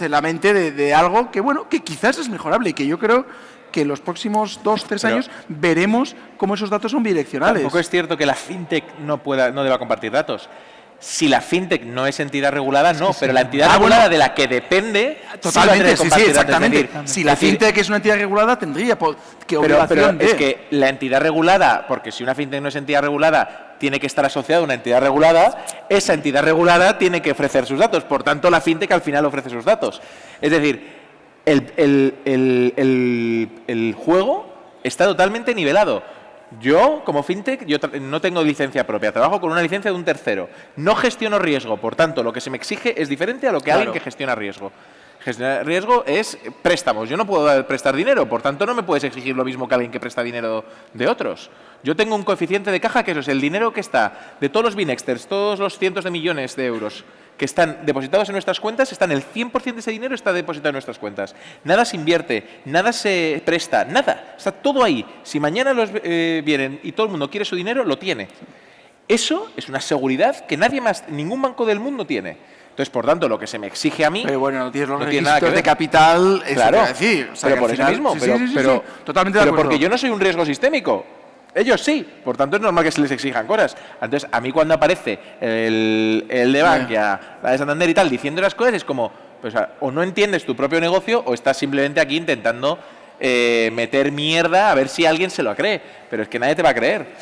lamente de algo que, bueno, que quizás es mejorable y que yo creo que en los próximos 2-3 años veremos cómo esos datos son bidireccionales. Tampoco es cierto que la fintech no deba compartir datos. Si la fintech no es entidad regulada, no, pero la entidad regulada de la que depende... Totalmente, sí, exactamente. Datos, es decir, si la fintech es una entidad regulada, tendría que obligación pero es que la entidad regulada, porque si una fintech no es entidad regulada, tiene que estar asociada a una entidad regulada, esa entidad regulada tiene que ofrecer sus datos, por tanto la fintech al final ofrece sus datos. Es decir, el juego está totalmente nivelado. Yo, como fintech, no tengo licencia propia, trabajo con una licencia de un tercero. No gestiono riesgo, por tanto, lo que se me exige es diferente a lo que alguien que gestiona riesgo. Gestionar riesgo es préstamos. Yo no puedo prestar dinero, por tanto, no me puedes exigir lo mismo que alguien que presta dinero de otros. Yo tengo un coeficiente de caja, que eso es el dinero que está de todos los Binexters, todos los cientos de millones de euros que están depositados en nuestras cuentas, el 100% de ese dinero está depositado en nuestras cuentas. Nada se invierte, nada se presta, nada. Está todo ahí. Si mañana vienen y todo el mundo quiere su dinero, lo tiene. Eso es una seguridad que nadie más, ningún banco del mundo tiene. Entonces, por tanto, lo que se me exige a mí... Pero bueno, no tienes los tiene nada que requisitos ver. de capital, eso claro, quiero decir. O sea, pero por eso mismo, pero totalmente de acuerdo. porque yo no soy un riesgo sistémico. Ellos sí, por tanto es normal que se les exijan cosas. Entonces, a mí cuando aparece el de Bankia, la de Santander y tal, diciendo las cosas, es como, pues, o no entiendes tu propio negocio o estás simplemente aquí intentando meter mierda a ver si alguien se lo cree. Pero es que nadie te va a creer.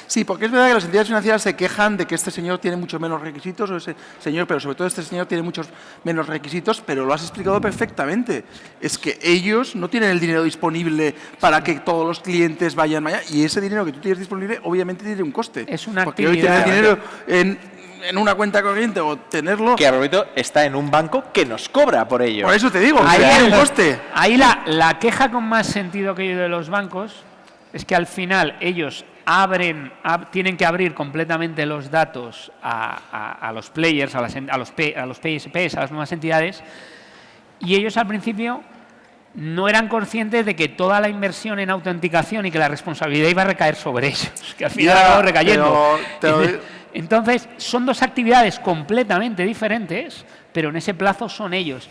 Sí, porque es verdad que las entidades financieras se quejan de que este señor tiene muchos menos requisitos, o ese señor, pero sobre todo este señor tiene muchos menos requisitos, pero lo has explicado perfectamente. Es que ellos no tienen el dinero disponible para que todos los clientes vayan mañana, y ese dinero que tú tienes disponible obviamente tiene un coste. Es una porque hoy actividad. tener dinero en una cuenta corriente o tenerlo... Que a propósito está en un banco que nos cobra por ello. Por eso te digo, Ahí tiene un coste. Ahí la queja con más sentido que yo de los bancos es que al final ellos tienen que abrir completamente los datos a los players, a los PSPs, a las nuevas entidades, y ellos al principio no eran conscientes de que toda la inversión en autenticación y que la responsabilidad iba a recaer sobre ellos, que al final acabó recayendo. Entonces, son dos actividades completamente diferentes, pero en ese plazo son ellos.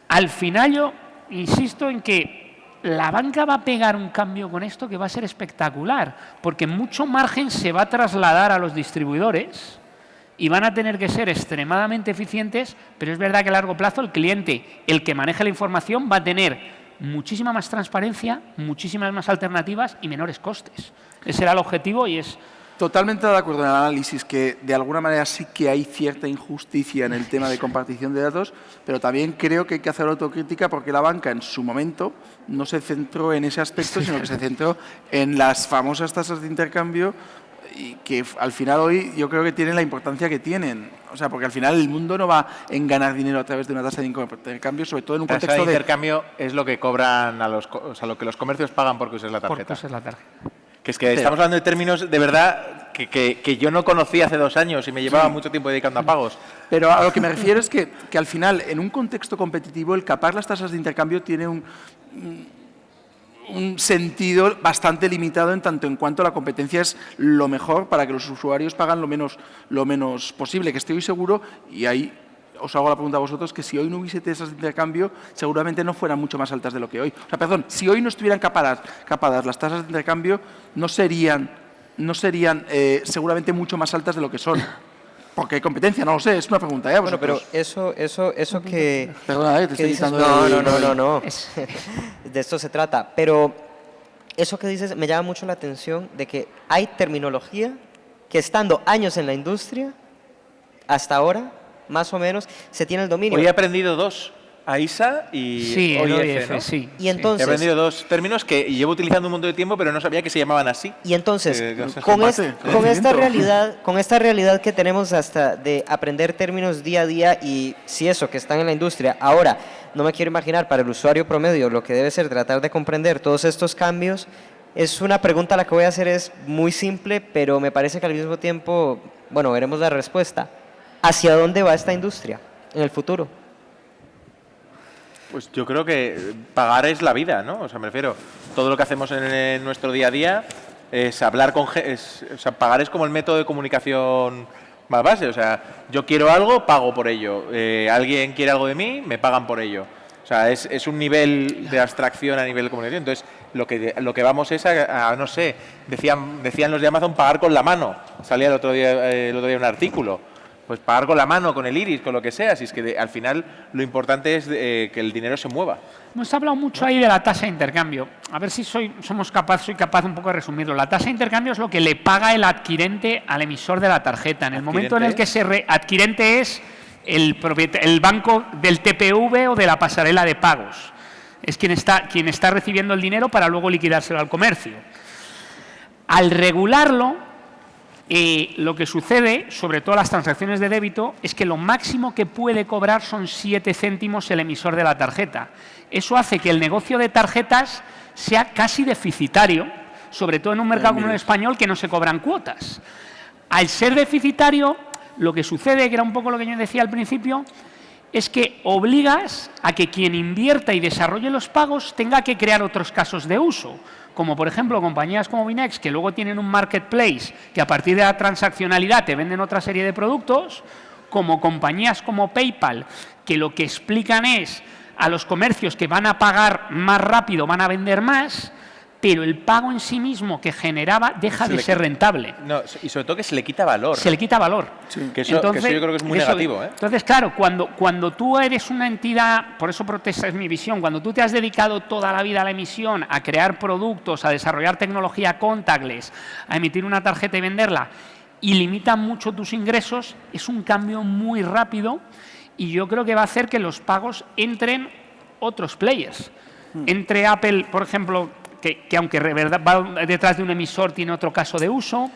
Al final yo insisto en que la banca va a pegar un cambio con esto que va a ser espectacular, porque mucho margen se va a trasladar a los distribuidores y van a tener que ser extremadamente eficientes, pero es verdad que a largo plazo el cliente, el que maneje la información, va a tener muchísima más transparencia, muchísimas más alternativas y menores costes. Ese era el objetivo y es... Totalmente de acuerdo en el análisis, que de alguna manera sí que hay cierta injusticia en el tema de compartición de datos, pero también creo que hay que hacer autocrítica porque la banca en su momento no se centró en ese aspecto, sino que se centró en las famosas tasas de intercambio, y que al final hoy yo creo que tienen la importancia que tienen. O sea, porque al final el mundo no va en ganar dinero a través de una tasa de intercambio, sobre todo en un Tasa contexto de intercambio es lo que cobran lo que los comercios pagan porque uses la tarjeta. Porque uses la tarjeta. Que es que estamos hablando de términos de verdad que yo no conocía hace 2 años y me llevaba mucho tiempo dedicando a pagos. Pero a lo que me refiero es que al final, en un contexto competitivo, el capar las tasas de intercambio tiene un sentido bastante limitado en tanto en cuanto la competencia es lo mejor para que los usuarios paguen lo menos posible. Que estoy seguro, y ahí os hago la pregunta a vosotros, que si hoy no hubiese tasas de intercambio, seguramente no fueran mucho más altas de lo que hoy. O sea, perdón, si hoy no estuvieran capadas las tasas de intercambio, no serían seguramente mucho más altas de lo que son. Porque hay competencia, no lo sé, es una pregunta. Bueno, pero eso que... Perdona, te que estoy dices, quitando... no. De esto se trata. Pero eso que dices me llama mucho la atención de que hay terminología que estando años en la industria hasta ahora, más o menos, se tiene el dominio. Hoy he aprendido dos, AISA y Sí, el OIF, OIF, ¿no? sí. Y entonces, He aprendido dos términos que llevo utilizando un montón de tiempo, pero no sabía que se llamaban así. Y entonces, No sé. con Conocimiento. esta realidad que tenemos hasta de aprender términos día a día y si eso, que están en la industria, ahora no me quiero imaginar para el usuario promedio lo que debe ser tratar de comprender todos estos cambios, es una pregunta la que voy a hacer es muy simple, pero me parece que al mismo tiempo, bueno, veremos la respuesta. ¿Hacia dónde va esta industria en el futuro? Pues yo creo que pagar es la vida, ¿no? O sea, me refiero, todo lo que hacemos en nuestro día a día es hablar con gente, o sea, pagar es como el método de comunicación más base, o sea, yo quiero algo, pago por ello, alguien quiere algo de mí, me pagan por ello. O sea, es un nivel de abstracción a nivel de comunicación. Entonces, lo que vamos es a no sé, decían los de Amazon pagar con la mano. Salía el otro día un artículo. Pues pagar con la mano, con el iris, con lo que sea. Si es que al final lo importante es que el dinero se mueva. Hemos hablado mucho ahí de la tasa de intercambio. A ver si soy capaz un poco de resumirlo. La tasa de intercambio es lo que le paga el adquirente al emisor de la tarjeta. En el momento en el que adquirente es el banco del TPV o de la pasarela de pagos. Es quien está recibiendo el dinero para luego liquidárselo al comercio. Al regularlo, lo que sucede, sobre todo las transacciones de débito, es que lo máximo que puede cobrar son 7 céntimos el emisor de la tarjeta. Eso hace que el negocio de tarjetas sea casi deficitario, sobre todo en un mercado como el español que no se cobran cuotas. Al ser deficitario, lo que sucede, que era un poco lo que yo decía al principio, es que obligas a que quien invierta y desarrolle los pagos tenga que crear otros casos de uso, como por ejemplo compañías como Binex, que luego tienen un marketplace que a partir de la transaccionalidad te venden otra serie de productos, como compañías como PayPal, que lo que explican es a los comercios que van a pagar más rápido, van a vender más, pero el pago en sí mismo que generaba deja de ser rentable. No, y sobre todo que se le quita valor. Se le quita valor. Sí. Que eso yo creo que es muy negativo. Entonces, claro, cuando tú eres una entidad, por eso protesta es mi visión, cuando tú te has dedicado toda la vida a la emisión, a crear productos, a desarrollar tecnología contactless, a emitir una tarjeta y venderla, y limitan mucho tus ingresos, es un cambio muy rápido y yo creo que va a hacer que los pagos entren otros players. Entre Apple, por ejemplo, que aunque va detrás de un emisor tiene otro caso de uso.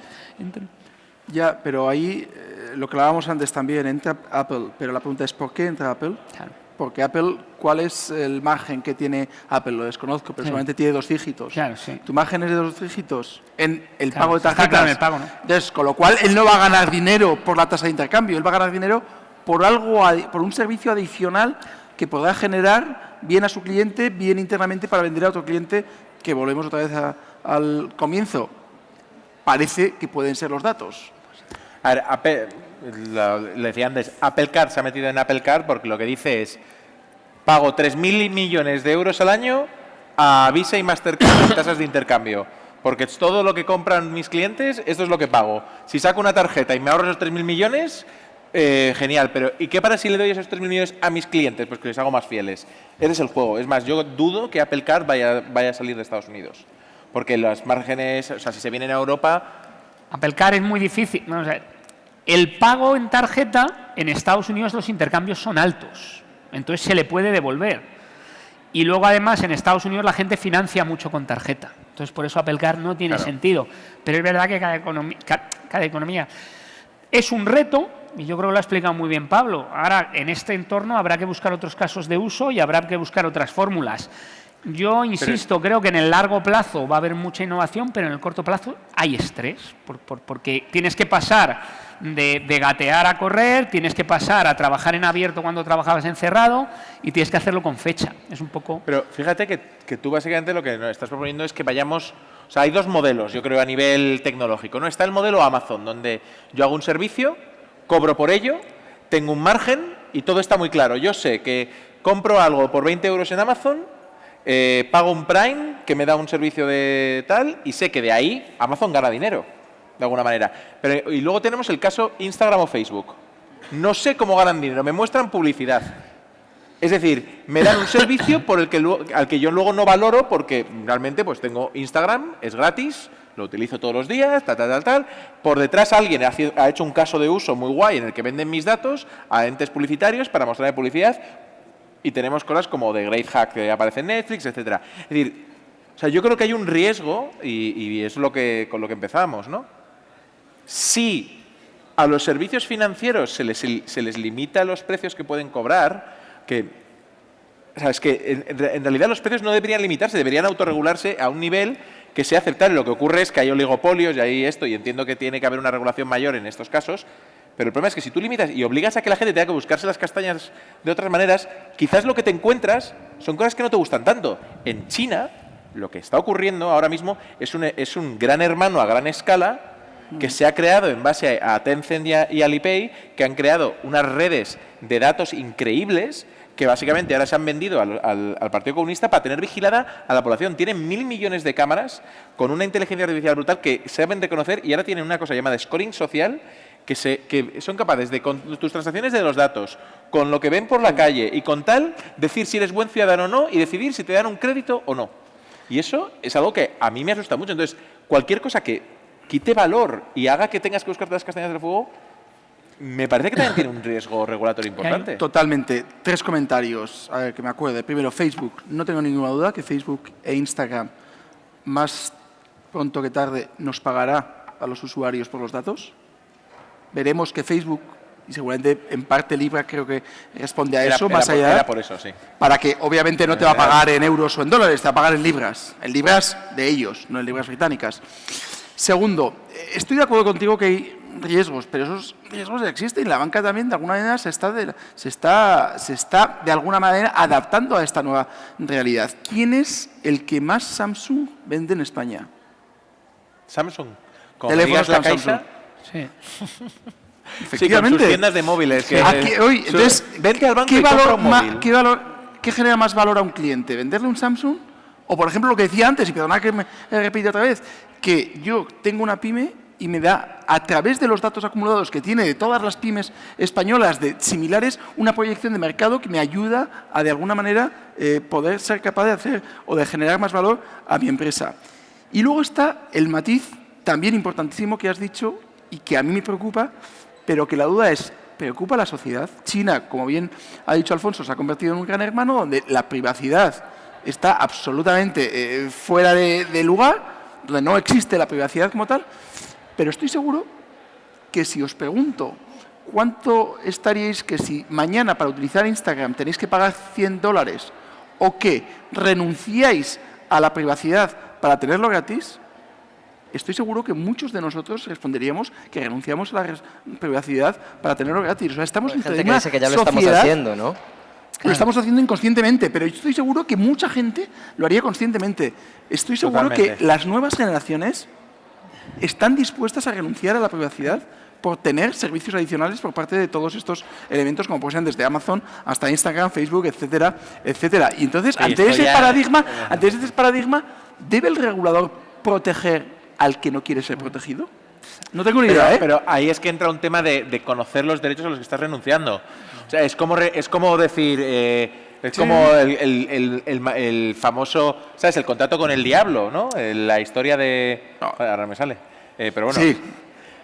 Ya, pero ahí, lo que hablábamos antes también, entra Apple, pero la pregunta es ¿por qué entra Apple? Claro. Porque Apple, ¿cuál es el margen que tiene Apple? Lo desconozco, pero solamente tiene 2 dígitos. Claro, sí. ¿Tu margen es de 2 dígitos en el Claro, pago de está tarjetas? claro en el pago, ¿no? Entonces, con lo cual, él no va a ganar dinero por la tasa de intercambio, él va a ganar dinero por por un servicio adicional que podrá generar bien a su cliente, bien internamente para vender a otro cliente, que volvemos otra vez al comienzo. Parece que pueden ser los datos. A ver, Apple, le decía antes, Apple Card se ha metido en Apple Card porque lo que dice es pago 3.000 millones de euros al año a Visa y Mastercard en tasas de intercambio. Porque todo lo que compran mis clientes, esto es lo que pago. Si saco una tarjeta y me ahorro esos 3.000 millones, genial. Pero ¿y qué pasa si le doy esos 3.000 millones a mis clientes? Pues que les hago más fieles. Ese es el juego. Es más, yo dudo que Apple Card vaya a salir de Estados Unidos. Porque los márgenes, o sea, si se vienen a Europa... Apple Card es muy difícil. Vamos a ver. El pago en tarjeta, en Estados Unidos los intercambios son altos. Entonces se le puede devolver. Y luego, además, en Estados Unidos la gente financia mucho con tarjeta. Entonces, por eso Apple Card no tiene sentido. Pero es verdad que cada economía es un reto, y yo creo que lo ha explicado muy bien Pablo. Ahora, en este entorno habrá que buscar otros casos de uso y habrá que buscar otras fórmulas. Yo insisto, creo que en el largo plazo va a haber mucha innovación, pero en el corto plazo hay estrés, porque tienes que pasar de gatear a correr, tienes que pasar a trabajar en abierto cuando trabajabas en cerrado y tienes que hacerlo con fecha. Es un poco... Pero fíjate que tú básicamente lo que nos estás proponiendo es que vayamos... O sea, hay dos modelos, yo creo, a nivel tecnológico, ¿no? Está el modelo Amazon, donde yo hago un servicio, cobro por ello, tengo un margen y todo está muy claro. Yo sé que compro algo por 20 euros en Amazon, pago un Prime que me da un servicio de tal y sé que de ahí Amazon gana dinero, de alguna manera. Y luego tenemos el caso Instagram o Facebook. No sé cómo ganan dinero, me muestran publicidad. Es decir, me dan un servicio al que yo luego no valoro porque realmente pues tengo Instagram, es gratis, lo utilizo todos los días, tal. Por detrás alguien ha hecho un caso de uso muy guay en el que venden mis datos a entes publicitarios para mostrar publicidad y tenemos cosas como The Great Hack que aparece en Netflix, etcétera. Es decir, o sea, yo creo que hay un riesgo y es con lo que empezamos, ¿no? Si a los servicios financieros se les limita los precios que pueden cobrar, o sea, es que en realidad los precios no deberían limitarse, deberían autorregularse a un nivel que sea aceptable. Lo que ocurre es que hay oligopolios y hay esto, y entiendo que tiene que haber una regulación mayor en estos casos, pero el problema es que si tú limitas y obligas a que la gente tenga que buscarse las castañas de otras maneras, quizás lo que te encuentras son cosas que no te gustan tanto. En China, lo que está ocurriendo ahora mismo es un gran hermano a gran escala que se ha creado en base a Tencent y Alipay, que han creado unas redes de datos increíbles que básicamente ahora se han vendido al Partido Comunista para tener vigilada a la población. Tienen 1.000 millones de cámaras con una inteligencia artificial brutal que saben reconocer, y ahora tienen una cosa llamada scoring social que son capaces de, con tus transacciones de los datos, con lo que ven por la calle y con tal, decir si eres buen ciudadano o no y decidir si te dan un crédito o no. Y eso es algo que a mí me asusta mucho. Entonces, cualquier cosa que quite valor y haga que tengas que buscarte las castañas del fuego, me parece que también tiene un riesgo regulatorio importante. Totalmente. 3 comentarios, a ver, que me acuerde. Primero, Facebook. No tengo ninguna duda que Facebook e Instagram, más pronto que tarde, nos pagará a los usuarios por los datos. Veremos que Facebook, y seguramente en parte Libra creo que responde a eso, más allá. Era por eso, sí. Para que obviamente no te va a pagar en euros o en dólares, te va a pagar en libras. En libras de ellos, no en libras británicas. Segundo, estoy de acuerdo contigo que hay riesgos, pero esos riesgos existen y la banca también de alguna manera se está de alguna manera adaptando a esta nueva realidad. ¿Quién es el que más Samsung vende en España? Samsung. Teléfonos la Samsung. Caixa. Sí. Sí, con sus tiendas de móviles. Entonces, vente al banco y compra un móvil. ¿Qué genera más valor a un cliente? ¿Venderle un Samsung? O, por ejemplo, lo que decía antes, y perdona que me repita otra vez, que yo tengo una pyme y me da, a través de los datos acumulados que tiene de todas las pymes españolas similares, una proyección de mercado que me ayuda a, de alguna manera, poder ser capaz de hacer o de generar más valor a mi empresa. Y luego está el matiz también importantísimo que has dicho y que a mí me preocupa, pero que la duda es, ¿preocupa a la sociedad? China, como bien ha dicho Alfonso, se ha convertido en un gran hermano donde la privacidad está absolutamente fuera de lugar, donde no existe la privacidad como tal, pero estoy seguro que si os pregunto cuánto estaríais que si mañana para utilizar Instagram tenéis que pagar $100 o que renunciáis a la privacidad para tenerlo gratis, estoy seguro que muchos de nosotros responderíamos que renunciamos a la privacidad para tenerlo gratis. O sea, estamos en gente que una dice que ya lo sociedad, estamos haciendo, ¿no? Lo estamos haciendo inconscientemente, pero yo estoy seguro que mucha gente lo haría conscientemente. Estoy seguro Totalmente. que las nuevas generaciones están dispuestas a renunciar a la privacidad por tener servicios adicionales por parte de todos estos elementos, como pueden ser desde Amazon hasta Instagram, Facebook, etcétera, etcétera. Y entonces, Sí, ante ese paradigma, ¿debe el regulador proteger al que no quiere ser protegido? No tengo ni idea, ¿eh? Pero ahí es que entra un tema de conocer los derechos a los que estás renunciando. O sea, es como decir... es como el famoso, ¿sabes? El contrato con el diablo, ¿no? La historia de... No. Joder, ahora me sale. Pero bueno, Sí.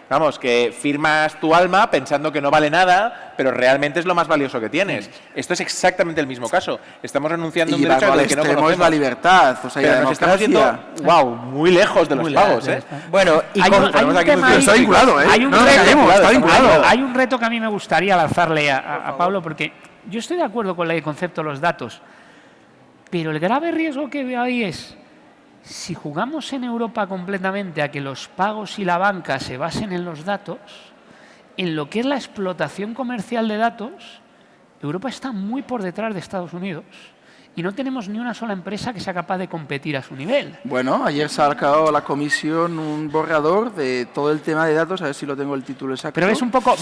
vamos, que firmas tu alma pensando que no vale nada, pero realmente es lo más valioso que tienes. Esto es exactamente el mismo caso. Estamos renunciando a un Y derecho al al que no extremo conocemos. es la libertad, o sea, y la Pero nos estamos democracia. yendo, wow, muy lejos de los pagos, ¿eh? Bueno, y Hay con- un tema Pero ahí- está vinculado, ¿eh? Hay un No nos reto- engañemos, está vinculado. Hay un reto que a mí me gustaría lanzarle a Pablo, porque yo estoy de acuerdo con el concepto de los datos, pero el grave riesgo que veo ahí es, si jugamos en Europa completamente a que los pagos y la banca se basen en los datos, en lo que es la explotación comercial de datos, Europa está muy por detrás de Estados Unidos y no tenemos ni una sola empresa que sea capaz de competir a su nivel. Bueno, ayer se ha sacado la comisión un borrador de todo el tema de datos, a ver si lo tengo el título exacto. Pero ves un poco...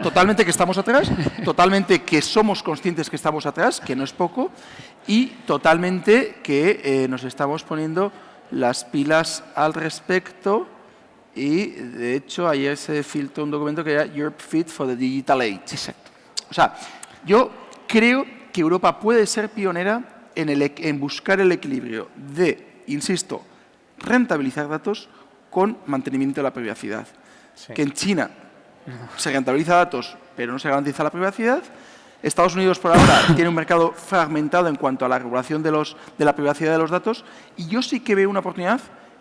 Totalmente que estamos atrás, totalmente que somos conscientes que estamos atrás, que no es poco, y totalmente que nos estamos poniendo las pilas al respecto. Y, de hecho, ayer se filtró un documento que era Europe Fit for the Digital Age. Exacto. O sea, yo creo que Europa puede ser pionera en buscar el equilibrio de, insisto, rentabilizar datos con mantenimiento de la privacidad. Sí. Que en China se rentabiliza datos, pero no se garantiza la privacidad. Estados Unidos, por ahora, tiene un mercado fragmentado en cuanto a la regulación de la privacidad de los datos. Y yo sí que veo una oportunidad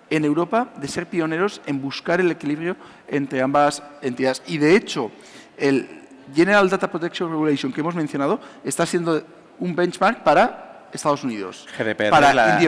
en Europa de ser pioneros en buscar el equilibrio entre ambas entidades. Y, de hecho, el General Data Protection Regulation que hemos mencionado está siendo un benchmark para Estados Unidos. GDPR para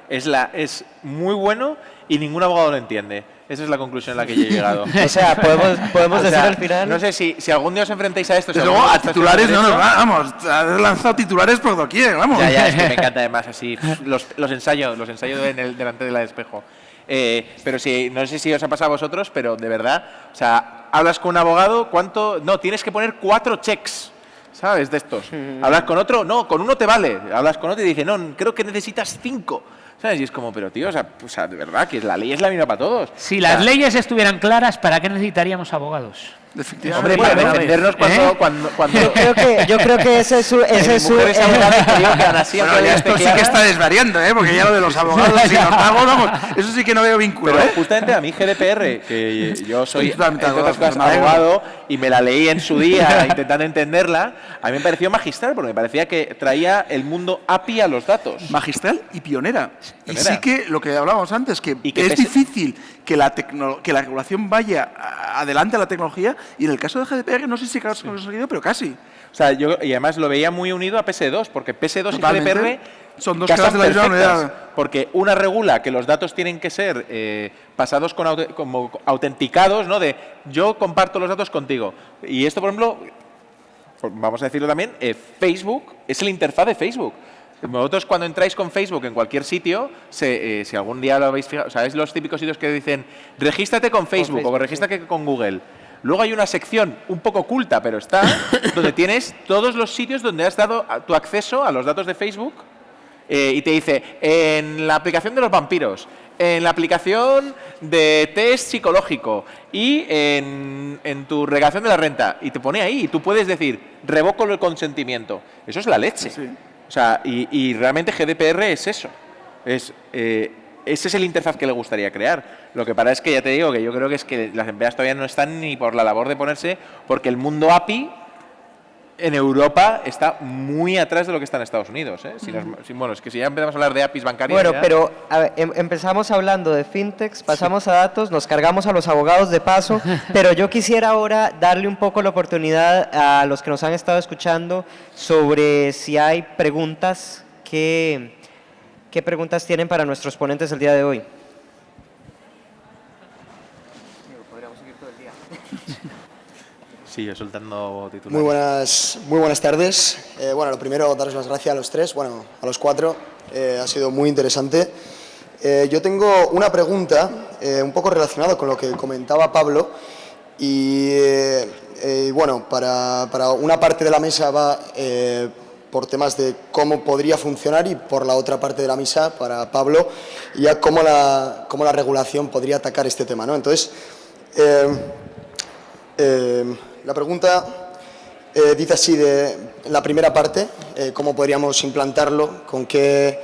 es muy bueno y ningún abogado lo entiende. Esa es la conclusión a la que yo he llegado. O sea, podemos O decir sea, al final... No sé si algún día os enfrentáis a esto. si Desde luego, algún día a estáis titulares en no derecho, nos vamos. Has lanzado titulares por doquier, vamos. Ya, es que me encanta además así. Los ensayo delante del espejo. Pero sí, no sé si os ha pasado a vosotros, pero de verdad, o sea, hablas con un abogado, ¿cuánto? No, tienes que poner 4 checks, ¿sabes? De estos. Hablas con otro, no, con uno te vale. Hablas con otro y dice, no, creo que necesitas 5. ¿Sabes? Y es como, pero tío, o sea, de verdad, que la ley es la misma para todos. Si las leyes estuvieran claras, ¿para qué necesitaríamos abogados? Efectivamente. Hombre, para Bueno, defendernos cuando Yo creo que ese es su... mujeres abogadas que digo que aún así, Bueno, aunque ya esté esto sí clara, que está desvariando, porque ya lo de los abogados y los pagos, vamos, eso sí que no veo vínculo, pero justamente a mí GDPR, que yo soy, Estoy totalmente entre otras de cosas, acuerdo. abogado y me la leí en su día intentando entenderla, a mí me pareció magistral porque me parecía que traía el mundo API a los datos. Magistral y pionera. Y Pionera. sí que lo que hablábamos antes, que Y que es pese- difícil que la regulación vaya adelante a la tecnología, y en el caso de GDPR no sé si has conseguido, pero casi. O sea, y además lo veía muy unido a PS2, porque PS2 Totalmente. y GDPR Son dos casan caras de la misma perfectas, moneda. porque una regula que los datos tienen que ser pasados como autenticados, ¿no? De yo comparto los datos contigo. Y esto, por ejemplo, vamos a decirlo también, Facebook es la interfaz de Facebook. Vosotros cuando entráis con Facebook en cualquier sitio, si algún día lo habéis fijado, ¿sabéis los típicos sitios que dicen regístrate con Facebook, o regístrate con Google? Luego hay una sección un poco oculta, pero está, donde tienes todos los sitios donde has dado tu acceso a los datos de Facebook y te dice, en la aplicación de los vampiros, en la aplicación de test psicológico y en tu regulación de la renta. Y te pone ahí y tú puedes decir, revoco el consentimiento. Eso es la leche. Sí. O sea, y realmente GDPR es eso. Ese es el interfaz que le gustaría crear. Lo que pasa es que ya te digo que yo creo que es que las empresas todavía no están ni por la labor de ponerse, porque el mundo API en Europa está muy atrás de lo que está en Estados Unidos. Bueno, es que si ya empezamos a hablar de APIs bancarias... Bueno, ya- pero a ver, empezamos hablando de fintechs, pasamos a datos, nos cargamos a los abogados de paso, pero yo quisiera ahora darle un poco la oportunidad a los que nos han estado escuchando sobre si hay preguntas. ¿Qué preguntas tienen para nuestros ponentes el día de hoy? Sí, yo soltando titulares. Muy buenas tardes. Bueno, lo primero, daros las gracias a los tres, bueno, a los cuatro. Ha sido muy interesante. Yo tengo una pregunta un poco relacionada con lo que comentaba Pablo. Y bueno, para una parte de la mesa va por temas de cómo podría funcionar, y por la otra parte de la mesa, para Pablo, ya cómo la regulación podría atacar este tema, ¿no? Entonces, la pregunta dice así, en la primera parte, cómo podríamos implantarlo, con qué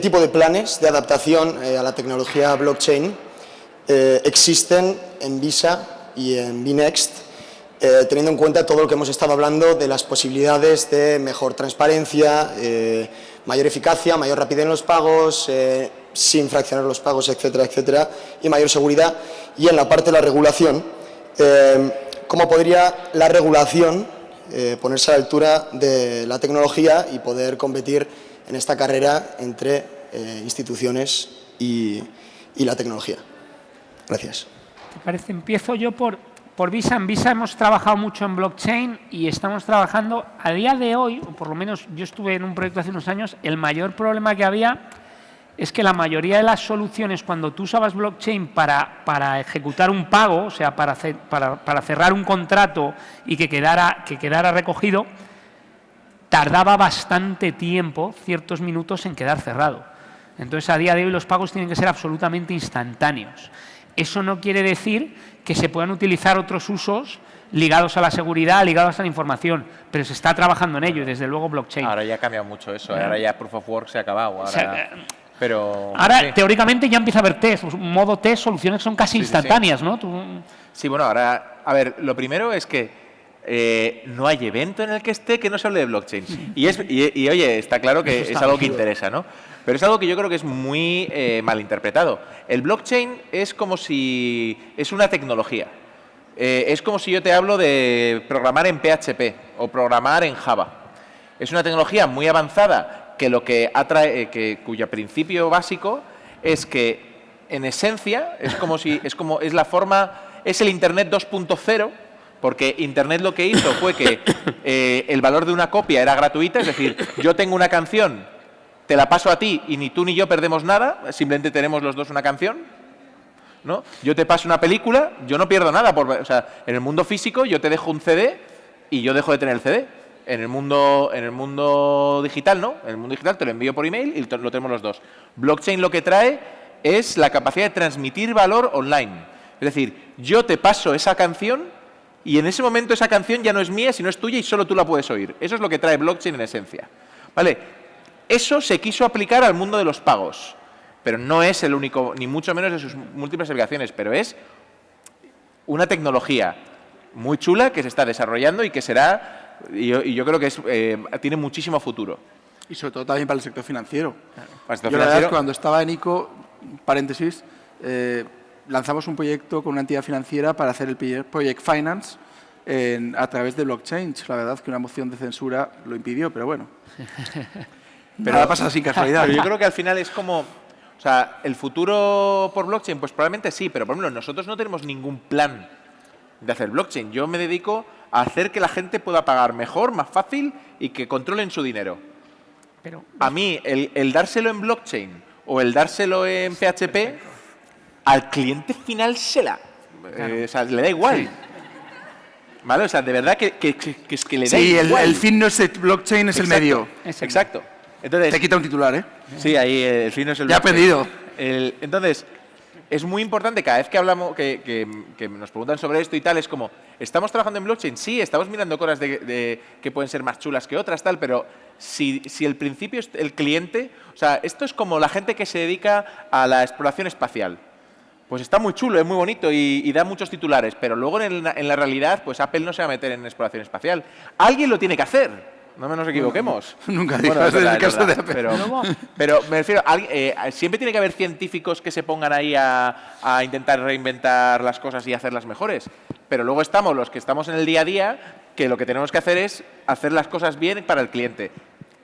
tipo de planes de adaptación a la tecnología blockchain existen en Visa y en Bnext, teniendo en cuenta todo lo que hemos estado hablando de las posibilidades de mejor transparencia, mayor eficacia, mayor rapidez en los pagos, sin fraccionar los pagos, etcétera, etcétera, y mayor seguridad. Y en la parte de la regulación, ¿cómo podría la regulación ponerse a la altura de la tecnología y poder competir en esta carrera entre instituciones y la tecnología? Gracias. ¿Te parece? Empiezo yo por Visa. En Visa hemos trabajado mucho en blockchain y estamos trabajando a día de hoy, o por lo menos yo estuve en un proyecto hace unos años, el mayor problema que había es que la mayoría de las soluciones, cuando tú usabas blockchain para ejecutar un pago, o sea, para cerrar un contrato y que quedara recogido, tardaba bastante tiempo, ciertos minutos, en quedar cerrado. Entonces, a día de hoy los pagos tienen que ser absolutamente instantáneos. Eso no quiere decir que se puedan utilizar otros usos ligados a la seguridad, ligados a la información, pero se está trabajando en ello y desde luego blockchain. Ahora ya ha cambiado mucho eso, ahora ya Proof of Work se ha acabado. Ahora... O sea, Pero Ahora, sí. teóricamente, ya empieza a haber test, un modo test, soluciones que son casi Sí, sí, instantáneas, ¿no? Sí, bueno, ahora, a ver, lo primero es que no hay evento en el que esté que no se hable de blockchain. Y, oye, está claro que es algo que interesa, ¿no? Pero es algo que yo creo que es muy malinterpretado. El blockchain es como si es una tecnología. Es como si yo te hablo de programar en PHP o programar en Java. Es una tecnología muy avanzada que lo que cuyo principio básico es que en esencia es el Internet 2.0, porque Internet lo que hizo fue que el valor de una copia era gratuita, es decir, yo tengo una canción, te la paso a ti y ni tú ni yo perdemos nada, simplemente tenemos los dos una canción, ¿no? Yo te paso una película, yo no pierdo nada, o sea, en el mundo físico yo te dejo un CD y yo dejo de tener el CD. En el mundo digital, ¿no? En el mundo digital te lo envío por email y lo tenemos los dos. Blockchain lo que trae es la capacidad de transmitir valor online. Es decir, yo te paso esa canción y en ese momento esa canción ya no es mía, sino es tuya y solo tú la puedes oír. Eso es lo que trae blockchain en esencia. ¿Vale? Eso se quiso aplicar al mundo de los pagos, pero no es el único, ni mucho menos de sus múltiples aplicaciones, pero es una tecnología muy chula que se está desarrollando y que será... Y yo creo que tiene muchísimo futuro. Y sobre todo también para el sector financiero. Para el sector Yo la verdad es financiero- que cuando estaba en ICO, paréntesis, lanzamos un proyecto con una entidad financiera para hacer el Project Finance a través de blockchain. La verdad es que una moción de censura lo impidió, pero bueno. Nada pasa sin casualidad. Pero yo creo que al final es como... O sea, el futuro por blockchain, pues probablemente sí, pero por ejemplo, nosotros no tenemos ningún plan de hacer blockchain. Yo me dedico a hacer que la gente pueda pagar mejor, más fácil y que controlen su dinero. Pero A mí, el dárselo en blockchain o el dárselo en PHP, al cliente final o sea, le da igual. ¿Vale? O sea, de verdad que es que le da Sí, igual. el fin no es el blockchain, es el medio. Exacto. Entonces, Te quita un titular, ¿eh? sí, ahí el fin no es el Ya he blockchain. aprendido. Entonces, es muy importante cada vez que hablamos, que nos preguntan sobre esto y tal, es como, ¿estamos trabajando en blockchain? Sí, estamos mirando cosas que pueden ser más chulas que otras, tal, pero si el principio es el cliente, o sea, esto es como la gente que se dedica a la exploración espacial. Pues está muy chulo, es muy bonito y da muchos titulares, pero luego en la realidad, pues Apple no se va a meter en exploración espacial. Alguien lo tiene que hacer. No nos equivoquemos. Nunca Bueno, digas es verdad, el caso es de verdad, Apple. pero me refiero, siempre tiene que haber científicos que se pongan ahí a intentar reinventar las cosas y hacerlas mejores. Pero luego estamos los que estamos en el día a día, que lo que tenemos que hacer es hacer las cosas bien para el cliente.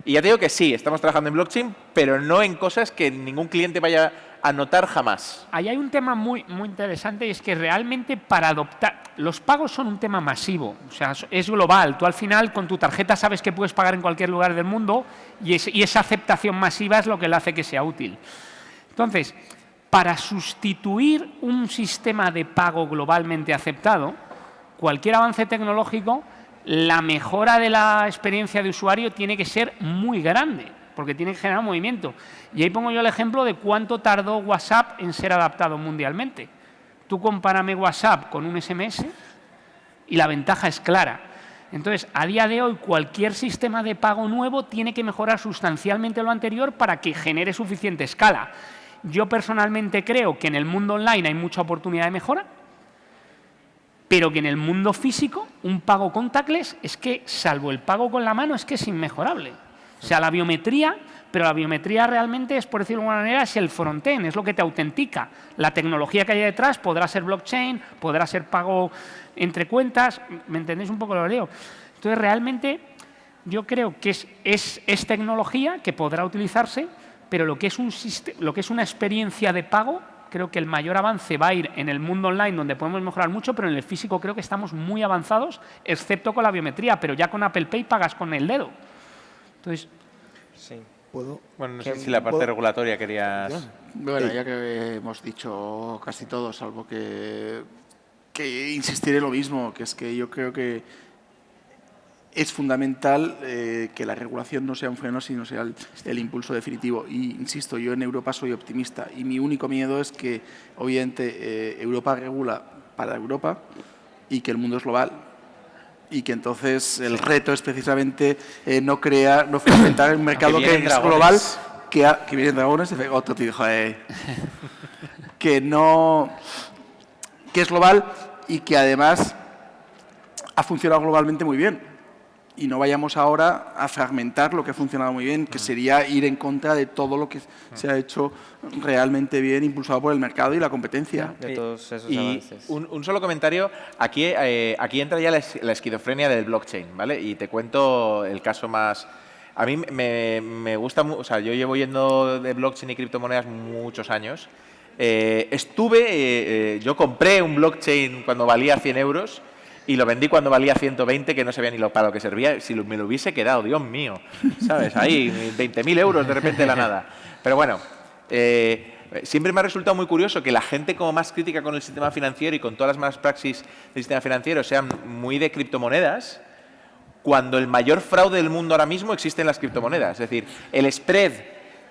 Y ya te digo que sí, estamos trabajando en blockchain, pero no en cosas que ningún cliente vaya a notar jamás. ahí hay un tema muy, muy interesante y es que realmente para adoptar... Los pagos son un tema masivo, o sea, es global. Tú al final con tu tarjeta sabes que puedes pagar en cualquier lugar del mundo y esa aceptación masiva es lo que le hace que sea útil. Entonces, para sustituir un sistema de pago globalmente aceptado, cualquier avance tecnológico, la mejora de la experiencia de usuario tiene que ser muy grande, porque tiene que generar movimiento. Y ahí pongo yo el ejemplo de cuánto tardó WhatsApp en ser adaptado mundialmente. Tú compárame WhatsApp con un SMS y la ventaja es clara. Entonces, a día de hoy, cualquier sistema de pago nuevo tiene que mejorar sustancialmente lo anterior para que genere suficiente escala. Yo personalmente creo que en el mundo online hay mucha oportunidad de mejora, pero que en el mundo físico, un pago contactless es que, salvo el pago con la mano, es que es inmejorable. O sea, la biometría, pero la biometría realmente es, por decirlo de alguna manera, es el frontend, es lo que te autentica. La tecnología que hay detrás podrá ser blockchain, podrá ser pago entre cuentas, ¿me entendéis un poco lo que leo? Entonces, realmente, yo creo que es tecnología que podrá utilizarse, pero lo que es una experiencia de pago, creo que el mayor avance va a ir en el mundo online, donde podemos mejorar mucho, pero en el físico creo que estamos muy avanzados, excepto con la biometría, pero ya con Apple Pay pagas con el dedo. Entonces, Sí. ¿Puedo? Bueno, no sé si la parte regulatoria querías... Bueno, ya que hemos dicho casi todo, salvo que insistiré en lo mismo, que es que yo creo que es fundamental que la regulación no sea un freno, sino sea el impulso definitivo. Y insisto, yo en Europa soy optimista y mi único miedo es que, obviamente, Europa regula para Europa y que el mundo es global. Y que entonces el reto es precisamente no fragmentar un mercado que vienen es dragones. global que vienen dragones, otro tío, joder, que es global y que además ha funcionado globalmente muy bien. Y no vayamos ahora a fragmentar lo que ha funcionado muy bien, que sería ir en contra de todo lo que se ha hecho realmente bien, impulsado por el mercado y la competencia. De todos esos Y avances. un solo comentario. Aquí entra ya la esquizofrenia del blockchain, ¿vale? Y te cuento el caso más... A mí me gusta... O sea, yo llevo yendo de blockchain y criptomonedas muchos años. Yo compré un blockchain cuando valía 100 euros y lo vendí cuando valía 120, que no sabía ni para lo que servía. Si me lo hubiese quedado, Dios mío, ¿sabes? Ahí, 20.000 euros de repente de la nada. Pero bueno, siempre me ha resultado muy curioso que la gente como más crítica con el sistema financiero y con todas las malas praxis del sistema financiero sean muy de criptomonedas, cuando el mayor fraude del mundo ahora mismo existe en las criptomonedas. Es decir, el spread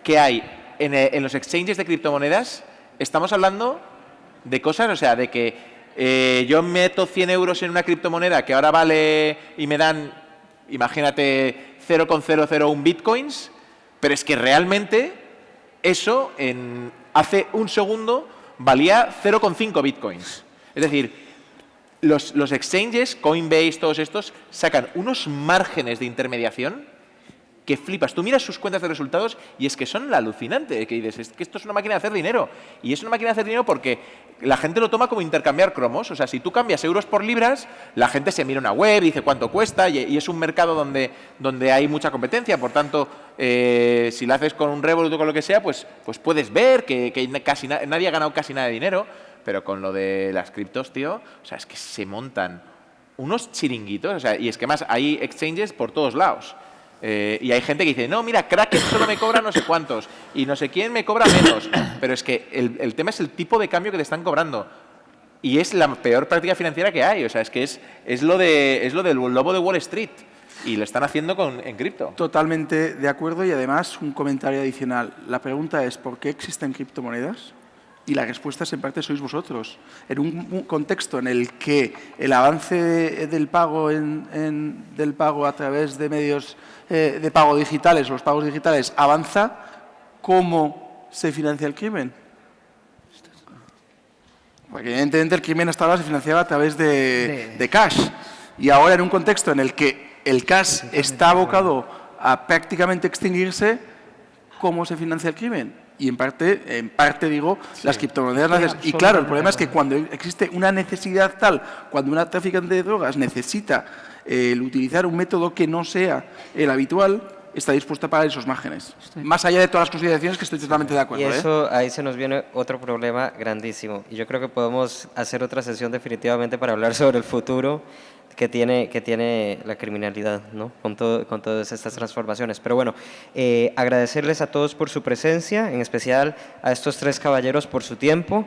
que hay en los exchanges de criptomonedas, estamos hablando de cosas, o sea, de que yo meto 100 euros en una criptomoneda que ahora vale y me dan, imagínate, 0,001 bitcoins, pero es que realmente eso hace un segundo valía 0,5 bitcoins. Es decir, los exchanges, Coinbase, todos estos, sacan unos márgenes de intermediación que flipas. Tú miras sus cuentas de resultados y es que son alucinantes. Que dices, es que esto es una máquina de hacer dinero. Y es una máquina de hacer dinero porque la gente lo toma como intercambiar cromos. O sea, si tú cambias euros por libras, la gente se mira una web, dice cuánto cuesta y es un mercado donde hay mucha competencia. Por tanto, si lo haces con un Revolut o con lo que sea, pues puedes ver que casi nadie ha ganado casi nada de dinero. Pero con lo de las criptos, tío, o sea, es que se montan unos chiringuitos. O sea, y es que más hay exchanges por todos lados. Y hay gente que dice, no, mira, Kraken solo me cobra no sé cuántos y no sé quién me cobra menos. Pero es que el tema es el tipo de cambio que te están cobrando. Y es la peor práctica financiera que hay. O sea, es que es lo del lobo de Wall Street. Y lo están haciendo en cripto. Totalmente de acuerdo y además un comentario adicional. La pregunta es, ¿por qué existen criptomonedas? Y la respuesta es en parte sois vosotros. En un contexto en el que el avance del pago del pago a través de medios de pago digitales, los pagos digitales, avanza, ¿cómo se financia el crimen? Porque evidentemente el crimen hasta ahora se financiaba a través de cash. Y ahora en un contexto en el que el cash está abocado a prácticamente extinguirse, ¿cómo se financia el crimen? Y en parte digo, las criptomonedas. Y claro, el problema es que cuando existe una necesidad tal, cuando una traficante de drogas necesita el utilizar un método que no sea el habitual, está dispuesta a pagar esos márgenes. Más allá de todas las consideraciones que estoy totalmente de acuerdo. Y eso, ahí se nos viene otro problema grandísimo. Y yo creo que podemos hacer otra sesión definitivamente para hablar sobre el futuro que tiene la criminalidad, ¿no? con todas estas transformaciones. Pero bueno, agradecerles a todos por su presencia, en especial a estos tres caballeros por su tiempo,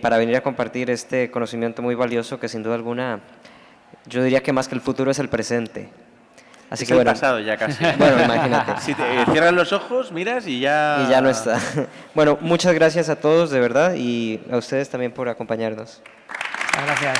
para venir a compartir este conocimiento muy valioso que sin duda alguna, yo diría que más que el futuro es el presente. Así es que el bueno, pasado ya casi. Bueno, imagínate. Si te cierras los ojos, miras y ya... Y ya no está. Bueno, muchas gracias a todos, de verdad, y a ustedes también por acompañarnos. Gracias.